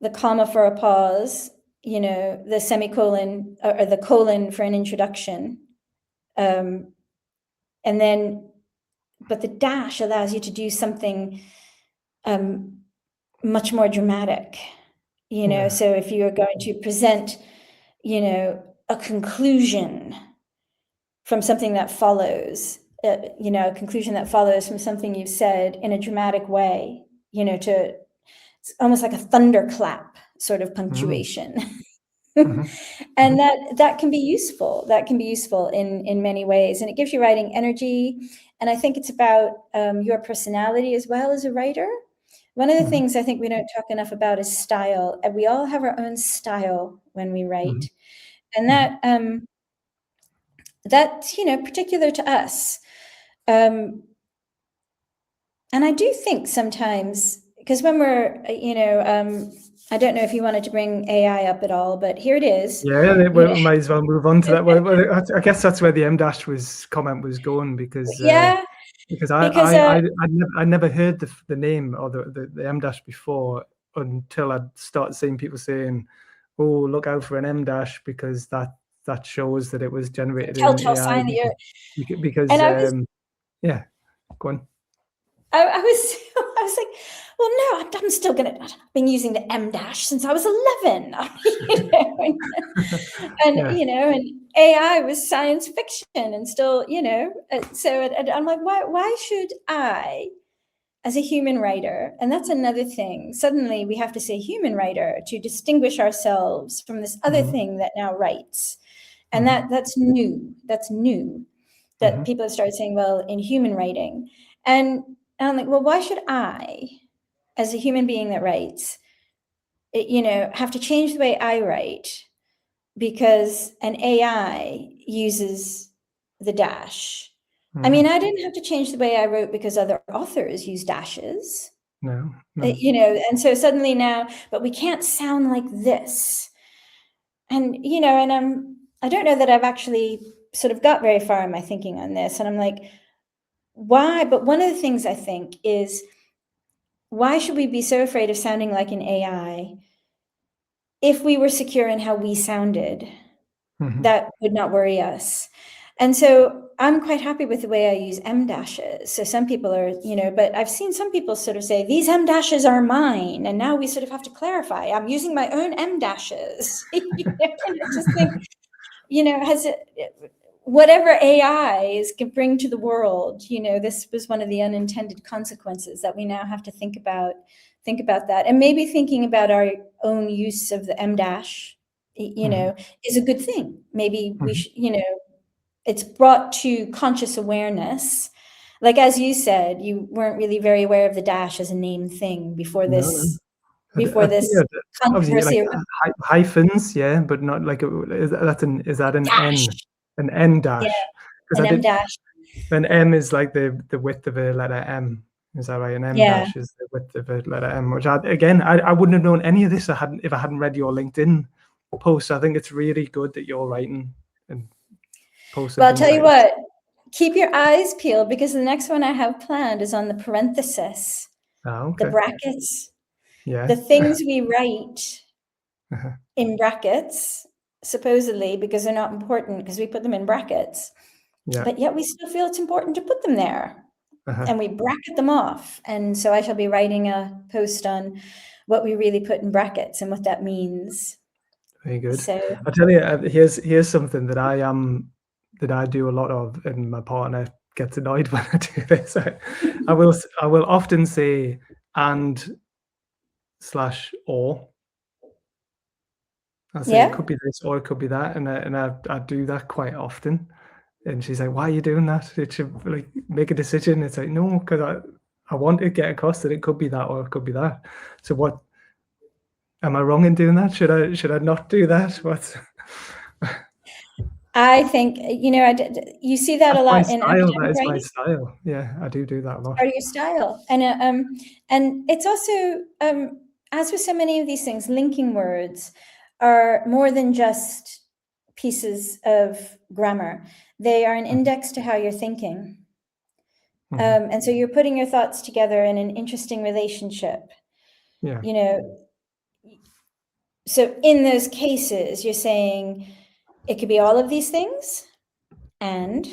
the comma for a pause, the semicolon or the colon for an introduction. And then, but the dash allows you to do something much more dramatic, so if you're going to present, a conclusion from something that follows, a conclusion that follows from something you've said in a dramatic way, it's almost like a thunderclap sort of punctuation. And that can be useful. That can be useful in many ways, and it gives you writing energy. And I think it's about your personality as well as a writer. One of the things I think we don't talk enough about is style. And we all have our own style when we write, and that's particular to us. And I do think sometimes, because when we're I don't know if you wanted to bring AI up at all, but here it is. Yeah, we might as well move on to that. Well, I guess that's where the M dash comment was going, because because I never heard the name or the M dash before, until I started seeing people saying, "Oh, look out for an M dash, because that shows that it was generated in telltale AI." sign that you're Because yeah, go on. I was like, well, no, I'm still I've been using the M dash since I was 11, and AI was science fiction, and still, so I'm like, why should I, as a human writer, and that's another thing, suddenly we have to say human writer to distinguish ourselves from this other thing that now writes, and that's new, that people have started saying, well, in human writing, and I'm like, well, why should I, as a human being that writes, have to change the way I write because an AI uses the dash? I mean, I didn't have to change the way I wrote because other authors use dashes. No. And so suddenly now, but we can't sound like this. And, I don't know that I've actually sort of got very far in my thinking on this. And I'm like, why? But one of the things I think is, why should we be so afraid of sounding like an AI if we were secure in how we sounded? That would not worry us. And so I'm quite happy with the way I use M dashes. So some people are, but I've seen some people sort of say, these M dashes are mine. And now we sort of have to clarify, I'm using my own M dashes. And I just think, has it, whatever AIs can bring to the world, this was one of the unintended consequences that we now have to think about that. And maybe thinking about our own use of the M dash, is a good thing. Maybe we should, it's brought to conscious awareness. Like, as you said, you weren't really very aware of the dash as a named thing before this. Obviously, like hyphens, yeah, but not like is that an dash. N, an N dash? Yeah, an M dash. An M is like the width of a letter M. Is that right? An M dash is the width of a letter M. Which I wouldn't have known any of this if I hadn't read your LinkedIn post. I think it's really good that you're writing and posting. Well, I'll tell you what. Keep your eyes peeled, because the next one I have planned is on the parenthesis, the brackets, the things we write in brackets, supposedly because they're not important because we put them in brackets, but yet we still feel it's important to put them there, and we bracket them off. And so I shall be writing a post on what we really put in brackets and what that means. Very good. So I'll tell you, here's something that I do a lot of, and my partner gets annoyed when I do this. I will often say and/or. I'll say it could be this or it could be that, and I do that quite often. And she's like, "Why are you doing that? It should like make a decision." It's like, no, because I want to get across that it could be that or it could be that. So what? Am I wrong in doing that? Should I not do that? What? I think, you see that a lot in academic writing. That is writing. my style. Yeah, I do that a lot. Part of your style. And it's also, as with so many of these things, linking words are more than just pieces of grammar. They are an index to how you're thinking. And so you're putting your thoughts together in an interesting relationship. Yeah. So in those cases, you're saying it could be all of these things, and,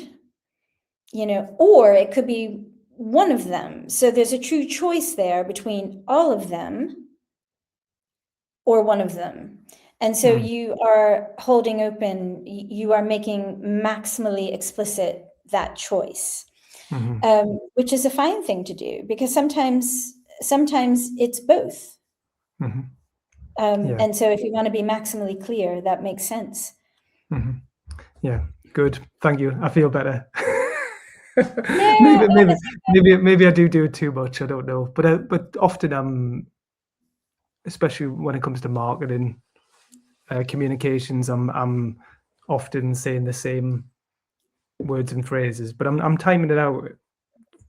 or it could be one of them. So there's a true choice there between all of them or one of them. And so you are holding open, you are making maximally explicit that choice, which is a fine thing to do, because sometimes it's both. And so if you want to be maximally clear, that makes sense. Mm-hmm. Yeah, good. Thank you. I feel better. No, maybe I do it too much. I don't know, but often especially when it comes to marketing, communications, I'm often saying the same words and phrases, but I'm timing it out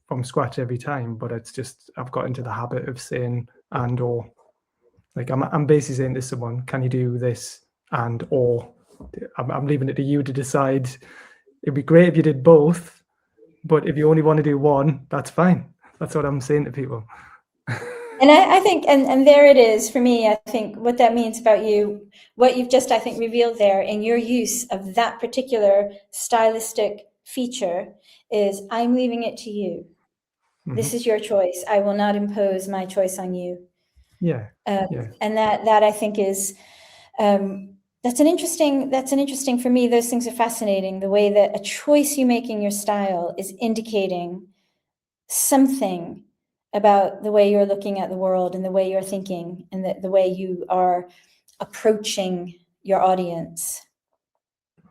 from scratch every time. But it's just I've got into the habit of saying and or. Like I'm basically saying to someone, can you do this and or? I'm leaving it to you to decide. It'd be great if you did both, but if you only want to do one, that's fine. That's what I'm saying to people. And I think, and there it is for me, I think what that means about you, what you've just, I think, revealed there in your use of that particular stylistic feature is I'm leaving it to you. Mm-hmm. This is your choice. I will not impose my choice on you. Yeah. And that I think is, that's an interesting for me. Those things are fascinating. The way that a choice you make in your style is indicating something about the way you're looking at the world and the way you're thinking and the way you are approaching your audience.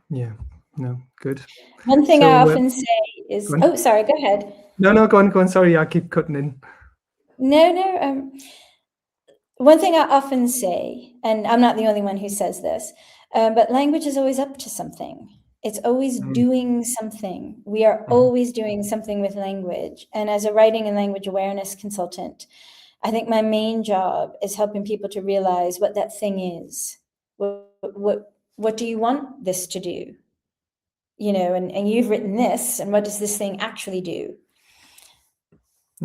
Yeah, no, good. One thing I often say is, oh, sorry, go ahead. No, go on. Sorry, I keep cutting in. No. One thing I often say, and I'm not the only one who says this, but language is always up to something. It's always doing something. We are always doing something with language. And as a writing and language awareness consultant, I think my main job is helping people to realize what that thing is. What do you want this to do? You know, and you've written this, and what does this thing actually do?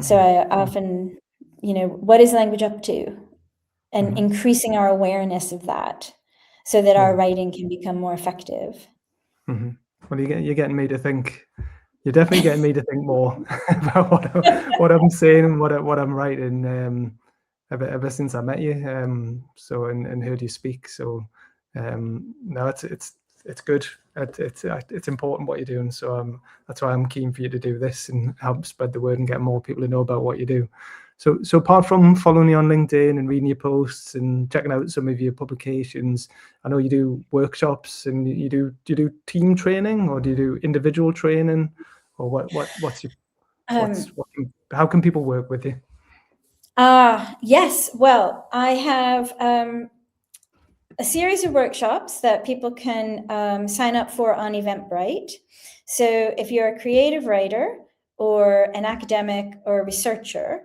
So I often, you know, what is language up to? And increasing our awareness of that so that our writing can become more effective. Well, you're getting me to think. You're definitely getting me to think more about what I'm saying and what I'm writing. Ever since I met you, so and heard you speak. So no, it's good. It's important what you're doing. So that's why I'm keen for you to do this and help spread the word and get more people to know about what you do. So apart from following you on LinkedIn and reading your posts and checking out some of your publications, I know you do workshops and you do team training, or do you do individual training, or what's your how can people work with you? Yes. Well, I have a series of workshops that people can sign up for on Eventbrite. So if you're a creative writer or an academic or a researcher,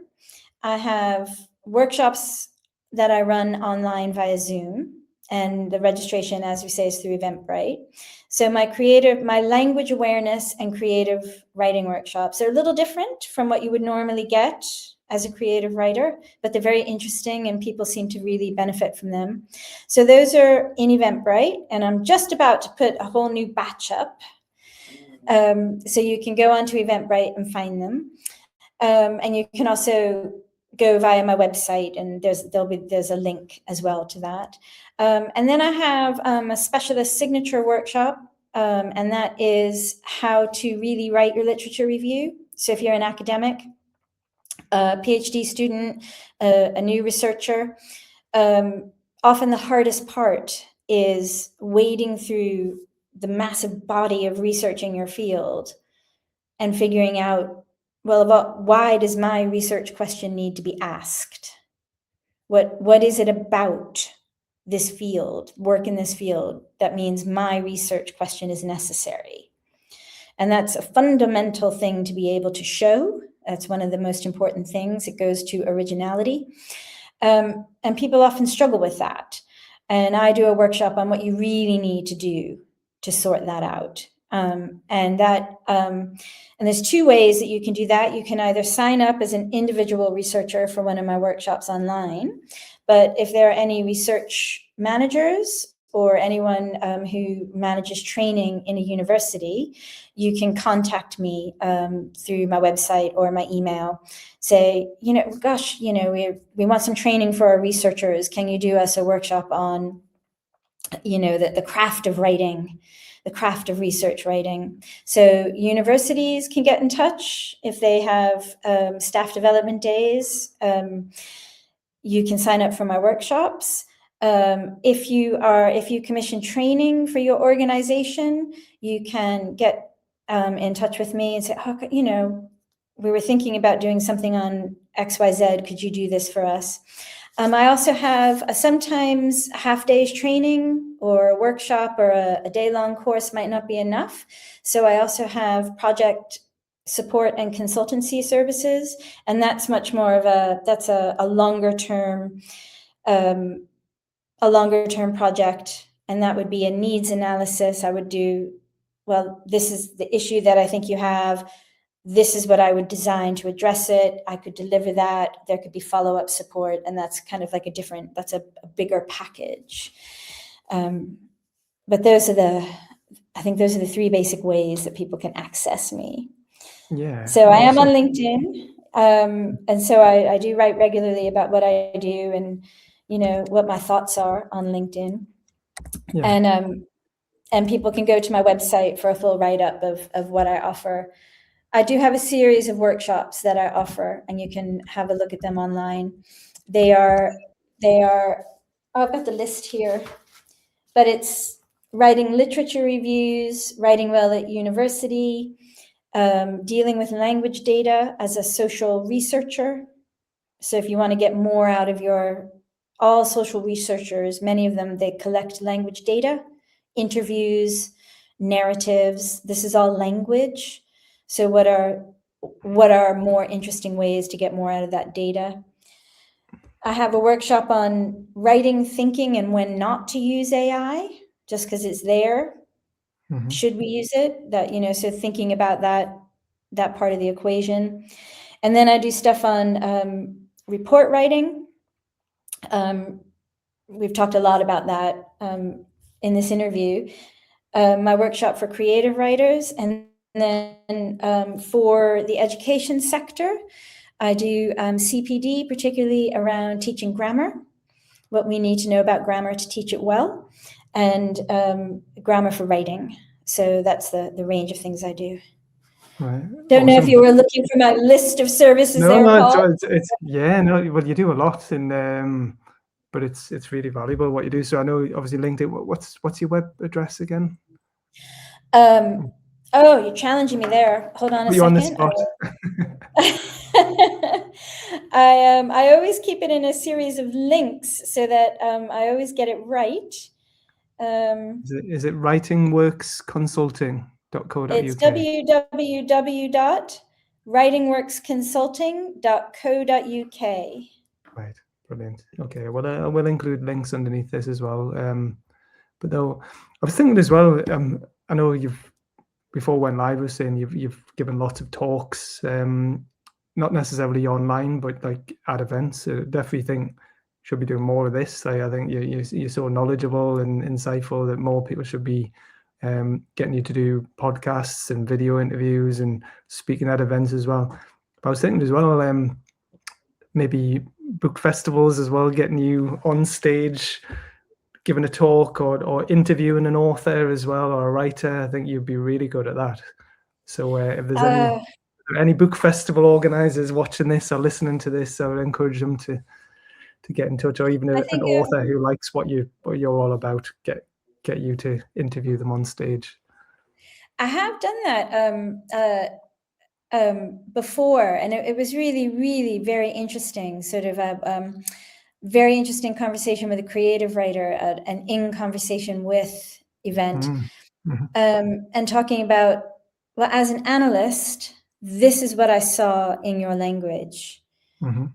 I have workshops that I run online via Zoom, and the registration, as we say, is through Eventbrite. So my language awareness and creative writing workshops are a little different from what you would normally get as a creative writer, but they're very interesting and people seem to really benefit from them. So those are in Eventbrite, and I'm just about to put a whole new batch up. So you can go onto Eventbrite and find them. And you can also go via my website, and there's a link as well to that. And then I have a specialist signature workshop, and that is how to really write your literature review. So if you're an academic, a PhD student, a new researcher, often the hardest part is wading through the massive body of research in your field and figuring out, well, why does my research question need to be asked? What is it about this field, work in this field, that means my research question is necessary? And that's a fundamental thing to be able to show. That's one of the most important things. It goes to originality. And people often struggle with that. And I do a workshop on what you really need to do to sort that out. And there's two ways that you can do that. You can either sign up as an individual researcher for one of my workshops online, but if there are any research managers or anyone who manages training in a university, you can contact me through my website or my email. Say, gosh, we want some training for our researchers. Can you do us a workshop on, the craft of writing, the craft of research writing? So universities can get in touch if they have staff development days. You can sign up for my workshops. If you commission training for your organization, you can get in touch with me and say, we were thinking about doing something on XYZ. Could you do this for us? I also have sometimes half days training or a workshop or a day-long course might not be enough. So I also have project support and consultancy services, and that's much more of a longer term project, and that would be a needs analysis. I would do, well, this is the issue that I think you have. This is what I would design to address it. I could deliver that. There could be follow-up support, and that's kind of like that's a bigger package. But I think those are the three basic ways that people can access me. Yeah. So I am on LinkedIn. And so I do write regularly about what I do and, what my thoughts are on LinkedIn. Yeah. And people can go to my website for a full write-up of what I offer. I do have a series of workshops that I offer, and you can have a look at them online. I've got the list here, but it's writing literature reviews, writing well at university, dealing with language data as a social researcher. So if you want to get more out of all social researchers, many of them, they collect language data, interviews, narratives. This is all language. So what are more interesting ways to get more out of that data? I have a workshop on writing, thinking, and when not to use AI, just because it's there. Mm-hmm. Should we use it? So thinking about that part of the equation. And then I do stuff on report writing. We've talked a lot about that in this interview. My workshop for creative writers, and then for the education sector, I do CPD, particularly around teaching grammar, what we need to know about grammar to teach it well, and grammar for writing. So that's the range of things I do. Right. Don't know if you were looking for my list of services there, Paul. Well, you do a lot, but it's really valuable what you do. So I know, obviously, LinkedIn. What's your web address again? Oh, you're challenging me there. Hold on a second. You're on the spot. I always keep it in a series of links so that I always get it right. Is it writingworksconsulting.co.uk? It's www.writingworksconsulting.co.uk. Right, brilliant. Okay, well, I will include links underneath this as well. But though, I was thinking as well, I know before we went live, we were saying you've given lots of talks, not necessarily online, but like at events. So definitely think should be doing more of this. I think you're so knowledgeable and insightful that more people should be getting you to do podcasts and video interviews and speaking at events as well. But I was thinking as well, maybe book festivals as well, getting you on stage, giving a talk or interviewing an author as well, or a writer. I think you'd be really good at that. So if there's any book festival organizers watching this or listening to this, I would encourage them to get in touch, or even an author who likes what you're all about, get you to interview them on stage. I have done that before, and it was really, really very interesting. Sort of a very interesting conversation with a creative writer at an In Conversation With event, and talking about, well, as an analyst, this is what I saw in your language. And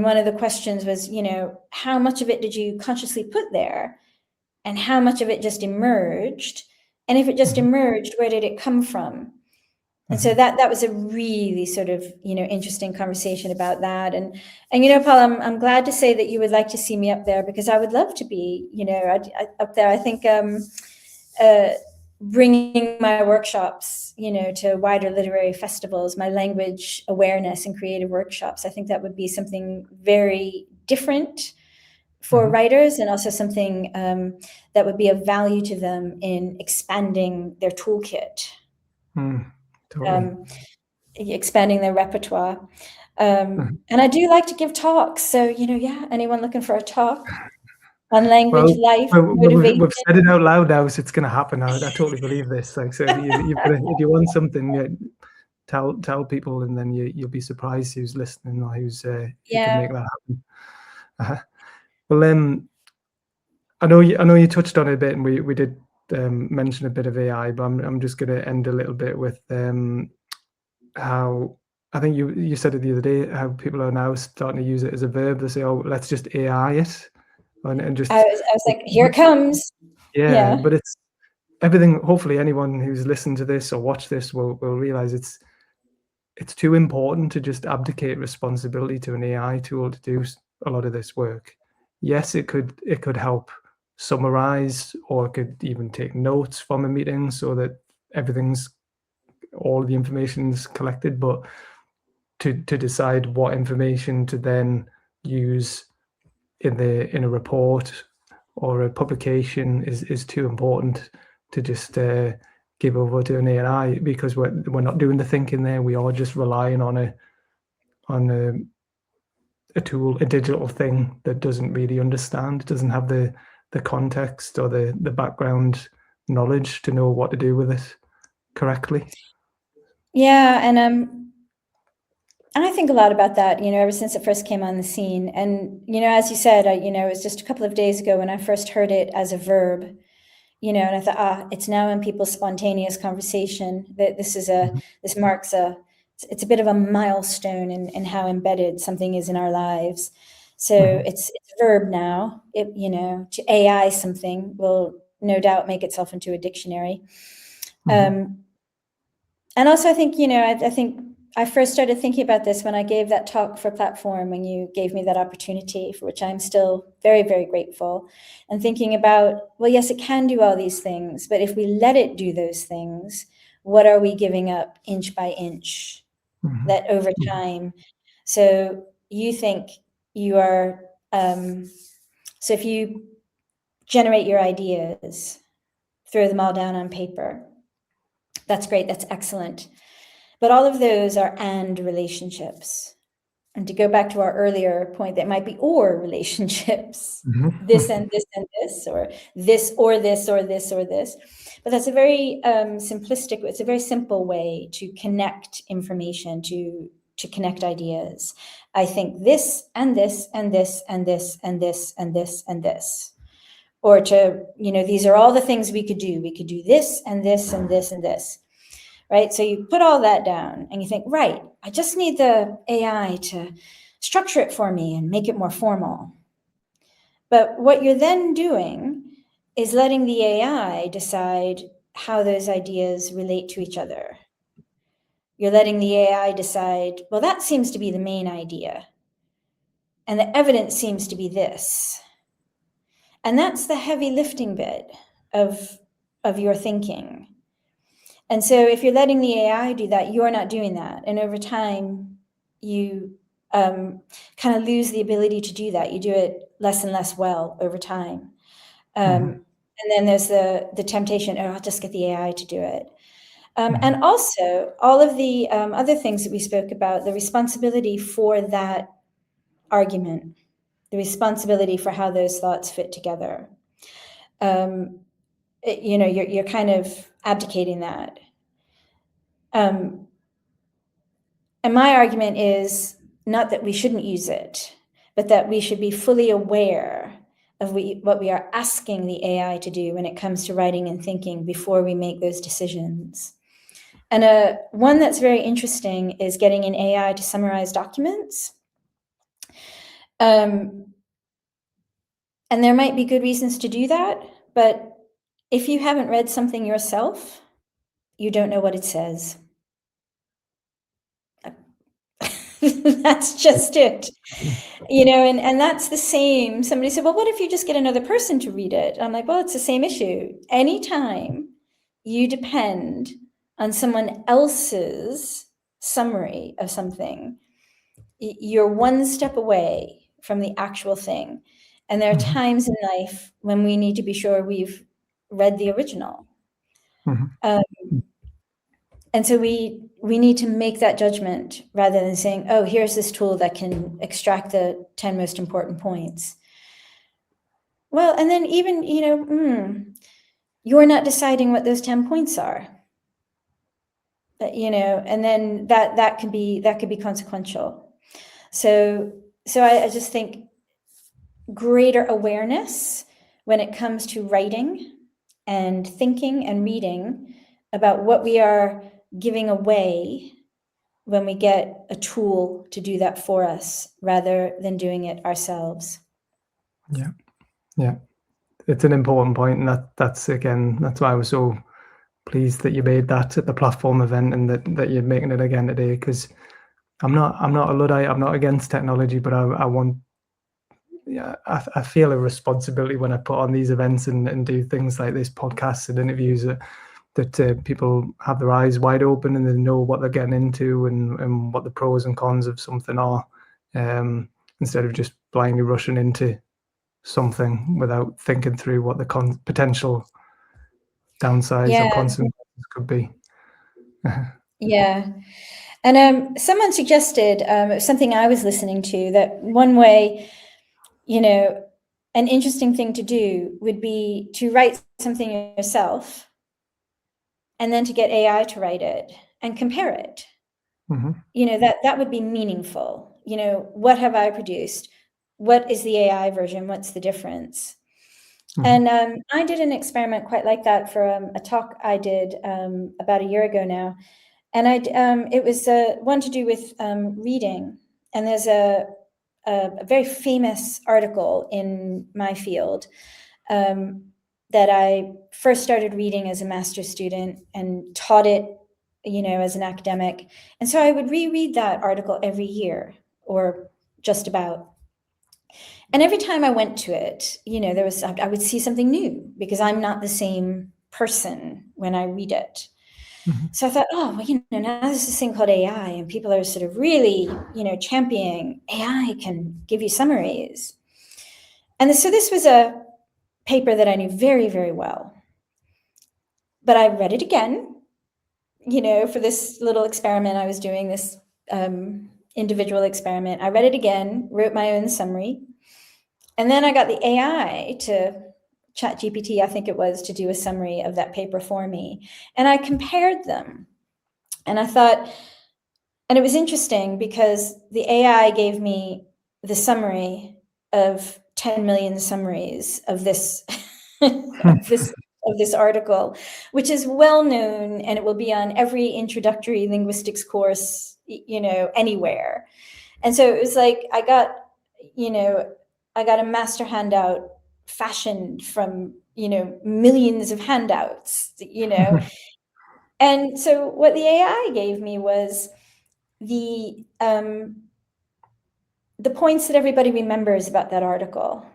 one of the questions was, how much of it did you consciously put there, and how much of it just emerged? And if it just emerged, where did it come from? And so that was a really sort of, interesting conversation about that. And Paul, I'm glad to say that you would like to see me up there, because I would love to be, up there. I think bringing my workshops, to wider literary festivals, my language awareness and creative workshops, I think that would be something very different for writers, and also something that would be of value to them in expanding their toolkit. Totally. Expanding their repertoire. And I do like to give talks. So, anyone looking for a talk, on language, life, We've motivation. said it out loud now, so it's going to happen. I totally believe this. Like, so if you want something, tell people, and then you'll be surprised who's listening or who can make that happen. Well, I know you touched on it a bit, and we did mention a bit of AI, but I'm just going to end a little bit with how I think you said it the other day, how people are now starting to use it as a verb. They say, "Oh, let's just AI it," and just I was like, here it comes. yeah. But it's everything. Hopefully, anyone who's listened to this or watched this will realize it's too important to just abdicate responsibility to an AI tool to do a lot of this work. Yes, it could help summarize, or it could even take notes from a meeting so that all the information's collected, but to decide what information to then use in a report or a publication is too important to just give over to an AI, because we're not doing the thinking there. We are just relying on a tool, a digital thing that doesn't really understand, doesn't have the context or the background knowledge to know what to do with it correctly. Yeah, and I think a lot about that, ever since it first came on the scene. And, as you said, it was just a couple of days ago when I first heard it as a verb, and I thought, it's now in people's spontaneous conversation that this marks it's a bit of a milestone in how embedded something is in our lives. So it's a verb now. To AI something will no doubt make itself into a dictionary. And also, I think, I think I first started thinking about this when I gave that talk for Platform, when you gave me that opportunity, for which I'm still very, very grateful. And thinking about, well, yes, it can do all these things, but if we let it do those things, what are we giving up inch by inch? That over time. So you think you are, so if you generate your ideas, throw them all down on paper, that's great, that's excellent. But all of those are and relationships. And to go back to our earlier point, that might be or relationships, this and this and this, or this or this or this or this. But that's a very simplistic, it's a very simple way to connect information, to connect ideas. I think this and this and this and this and this and this and this. Or to, these are all the things we could do. We could do this and this and this and this. Right? So you put all that down and you think, right, I just need the AI to structure it for me and make it more formal. But what you're then doing is letting the AI decide how those ideas relate to each other. You're letting the AI decide, well, that seems to be the main idea. And the evidence seems to be this. And that's the heavy lifting bit of your thinking. And so if you're letting the AI do that, you're not doing that. And over time, you kind of lose the ability to do that. You do it less and less well over time. And then there's the temptation, I'll just get the AI to do it. And also, all of the other things that we spoke about, the responsibility for that argument, the responsibility for how those thoughts fit together. You're kind of abdicating that. And my argument is not that we shouldn't use it, but that we should be fully aware of what we are asking the AI to do when it comes to writing and thinking before we make those decisions. And one that's very interesting is getting an AI to summarize documents. And there might be good reasons to do that, but if you haven't read something yourself, you don't know what it says. That's just it. And that's the same. Somebody said, well, what if you just get another person to read it? I'm like, well, it's the same issue. Anytime you depend on someone else's summary of something, you're one step away from the actual thing. And there are times in life when we need to be sure we've read the original. And so we need to make that judgment rather than saying, oh, here's this tool that can extract the 10 most important points. Well, and then even, you're not deciding what those 10 points are. And then that could be consequential. So I just think greater awareness when it comes to writing and thinking and reading about what we are giving away when we get a tool to do that for us rather than doing it ourselves. Yeah, it's an important point, and that's why I was so pleased that you made that at the platform event, and that you're making it again today, because I'm not a Luddite, I'm not against technology, but I want, yeah, I feel a responsibility when I put on these events and do things like this, podcasts and interviews, that people have their eyes wide open and they know what they're getting into, and what the pros and cons of something are, instead of just blindly rushing into something without thinking through what the potential downsides or consequences could be. Yeah. And someone suggested, something I was listening to, that one way, an interesting thing to do would be to write something yourself and then to get AI to write it and compare it. Mm-hmm. That would be meaningful. What have I produced? What is the AI version? What's the difference? Mm-hmm. And I did an experiment quite like that for a talk I did about a year ago now. And it was one to do with reading. And there's a very famous article in my field that I first started reading as a master's student and taught it, as an academic. And so I would reread that article every year, or just about. And every time I went to it, I would see something new, because I'm not the same person when I read it. Mm-hmm. So I thought, oh, well, now there's this thing called AI, and people are sort of really, championing AI can give you summaries. And so this was a paper that I knew very, very well. But I read it again, for this little experiment I was doing, this individual experiment. I read it again, wrote my own summary. And then I got the AI to ChatGPT, I think it was, to do a summary of that paper for me. And I compared them. And I thought, and it was interesting because the AI gave me the summary of 10 million summaries of this of this article, which is well known, and it will be on every introductory linguistics course, anywhere. And so it was like I got a master handout fashioned from millions of handouts. And so what the AI gave me was the points that everybody remembers about that article,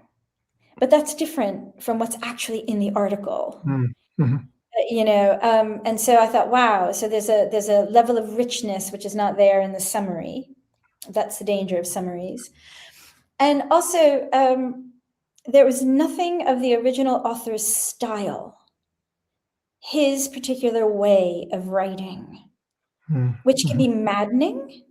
but that's different from what's actually in the article. Mm-hmm. And so I thought, wow, so there's a level of richness which is not there in the summary. That's the danger of summaries. And also, there was nothing of the original author's style, his particular way of writing, which can be maddening,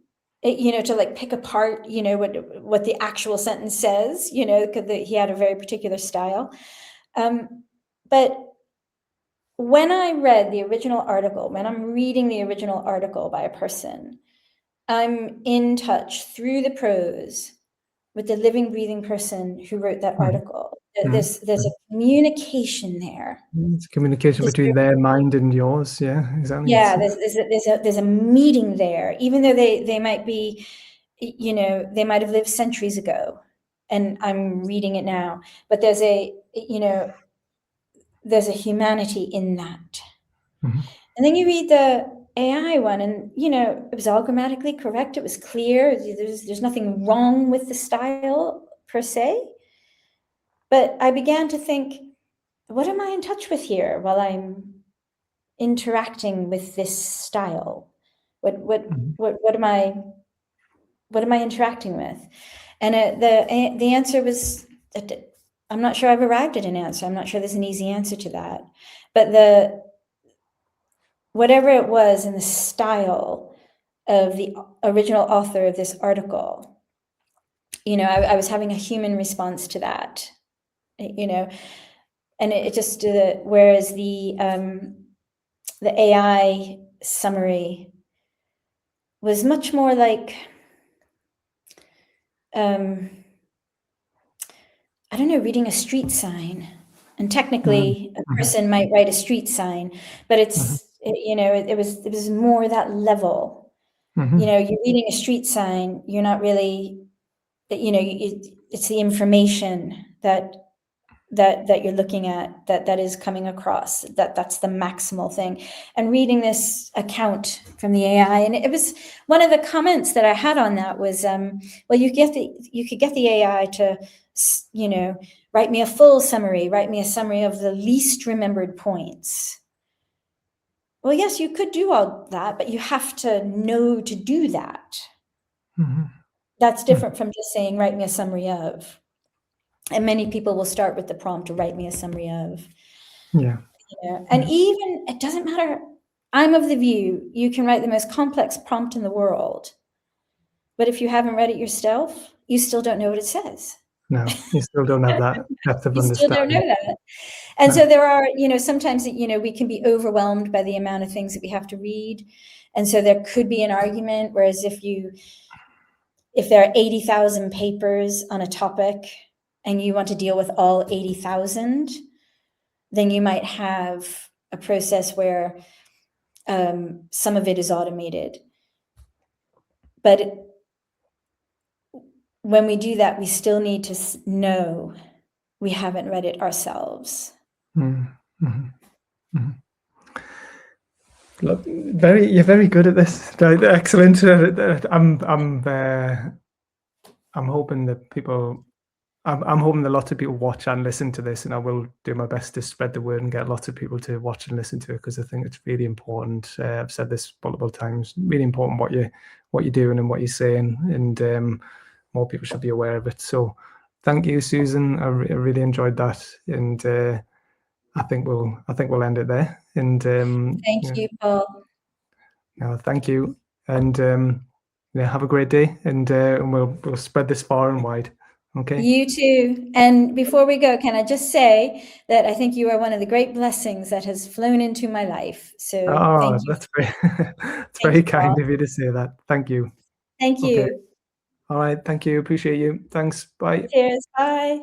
to like pick apart, what the actual sentence says, because he had a very particular style. But when I read the original article, when I'm reading the original article by a person, I'm in touch through the prose with the living, breathing person who wrote that article. There's a communication there. It's communication between their mind and yours. Yeah, exactly. Yeah, there's a meeting there, even though they might be, they might have lived centuries ago, and I'm reading it now. But there's a humanity in that. Mm-hmm. And then you read the AI one, and it was all grammatically correct. It was clear. There's nothing wrong with the style per se. But I began to think, what am I in touch with here while I'm interacting with this style? What am I interacting with? And the answer was, I'm not sure I've arrived at an answer. I'm not sure there's an easy answer to that. But whatever it was in the style of the original author of this article, I was having a human response to that. you know, and it just, whereas the AI summary was much more like, I don't know, reading a street sign. And technically, a person might write a street sign, but it was more that level. You're reading a street sign, you're not really, it's the information that you're looking at, that is coming across, that's the maximal thing. And reading this account from the AI, and it was one of the comments that I had on that was, well, you could get the AI to, write me a full summary, write me a summary of the least remembered points. Well, yes, you could do all that, but you have to know to do that. That's different from just saying, write me a summary of. And many people will start with the prompt to write me a summary of. Yeah. And even, it doesn't matter. I'm of the view, you can write the most complex prompt in the world, but if you haven't read it yourself, you still don't know what it says. No, you still don't have that depth of You still don't understanding. know that. And so there are, sometimes, we can be overwhelmed by the amount of things that we have to read. And so there could be an argument, whereas if there are 80,000 papers on a topic and you want to deal with all 80,000, then you might have a process where some of it is automated. But when we do that, we still need to know we haven't read it ourselves. Look, you're very good at this. Excellent. I'm hoping that people. I'm hoping that lots of people watch and listen to this, and I will do my best to spread the word and get lots of people to watch and listen to it, because I think it's really important. I've said this multiple times. Really important what you're doing and what you're saying, and more people should be aware of it. So, thank you, Susan. I really enjoyed that, and I think we'll end it there. And thank you, Paul. No, thank you, and have a great day, and we'll spread this far and wide. Okay. You too. And before we go, can I just say that I think you are one of the great blessings that has flown into my life. So thank you. That's very kind of you to say that. Thank you. Thank you. Okay. All right. Thank you. Appreciate you. Thanks. Bye. Cheers. Bye.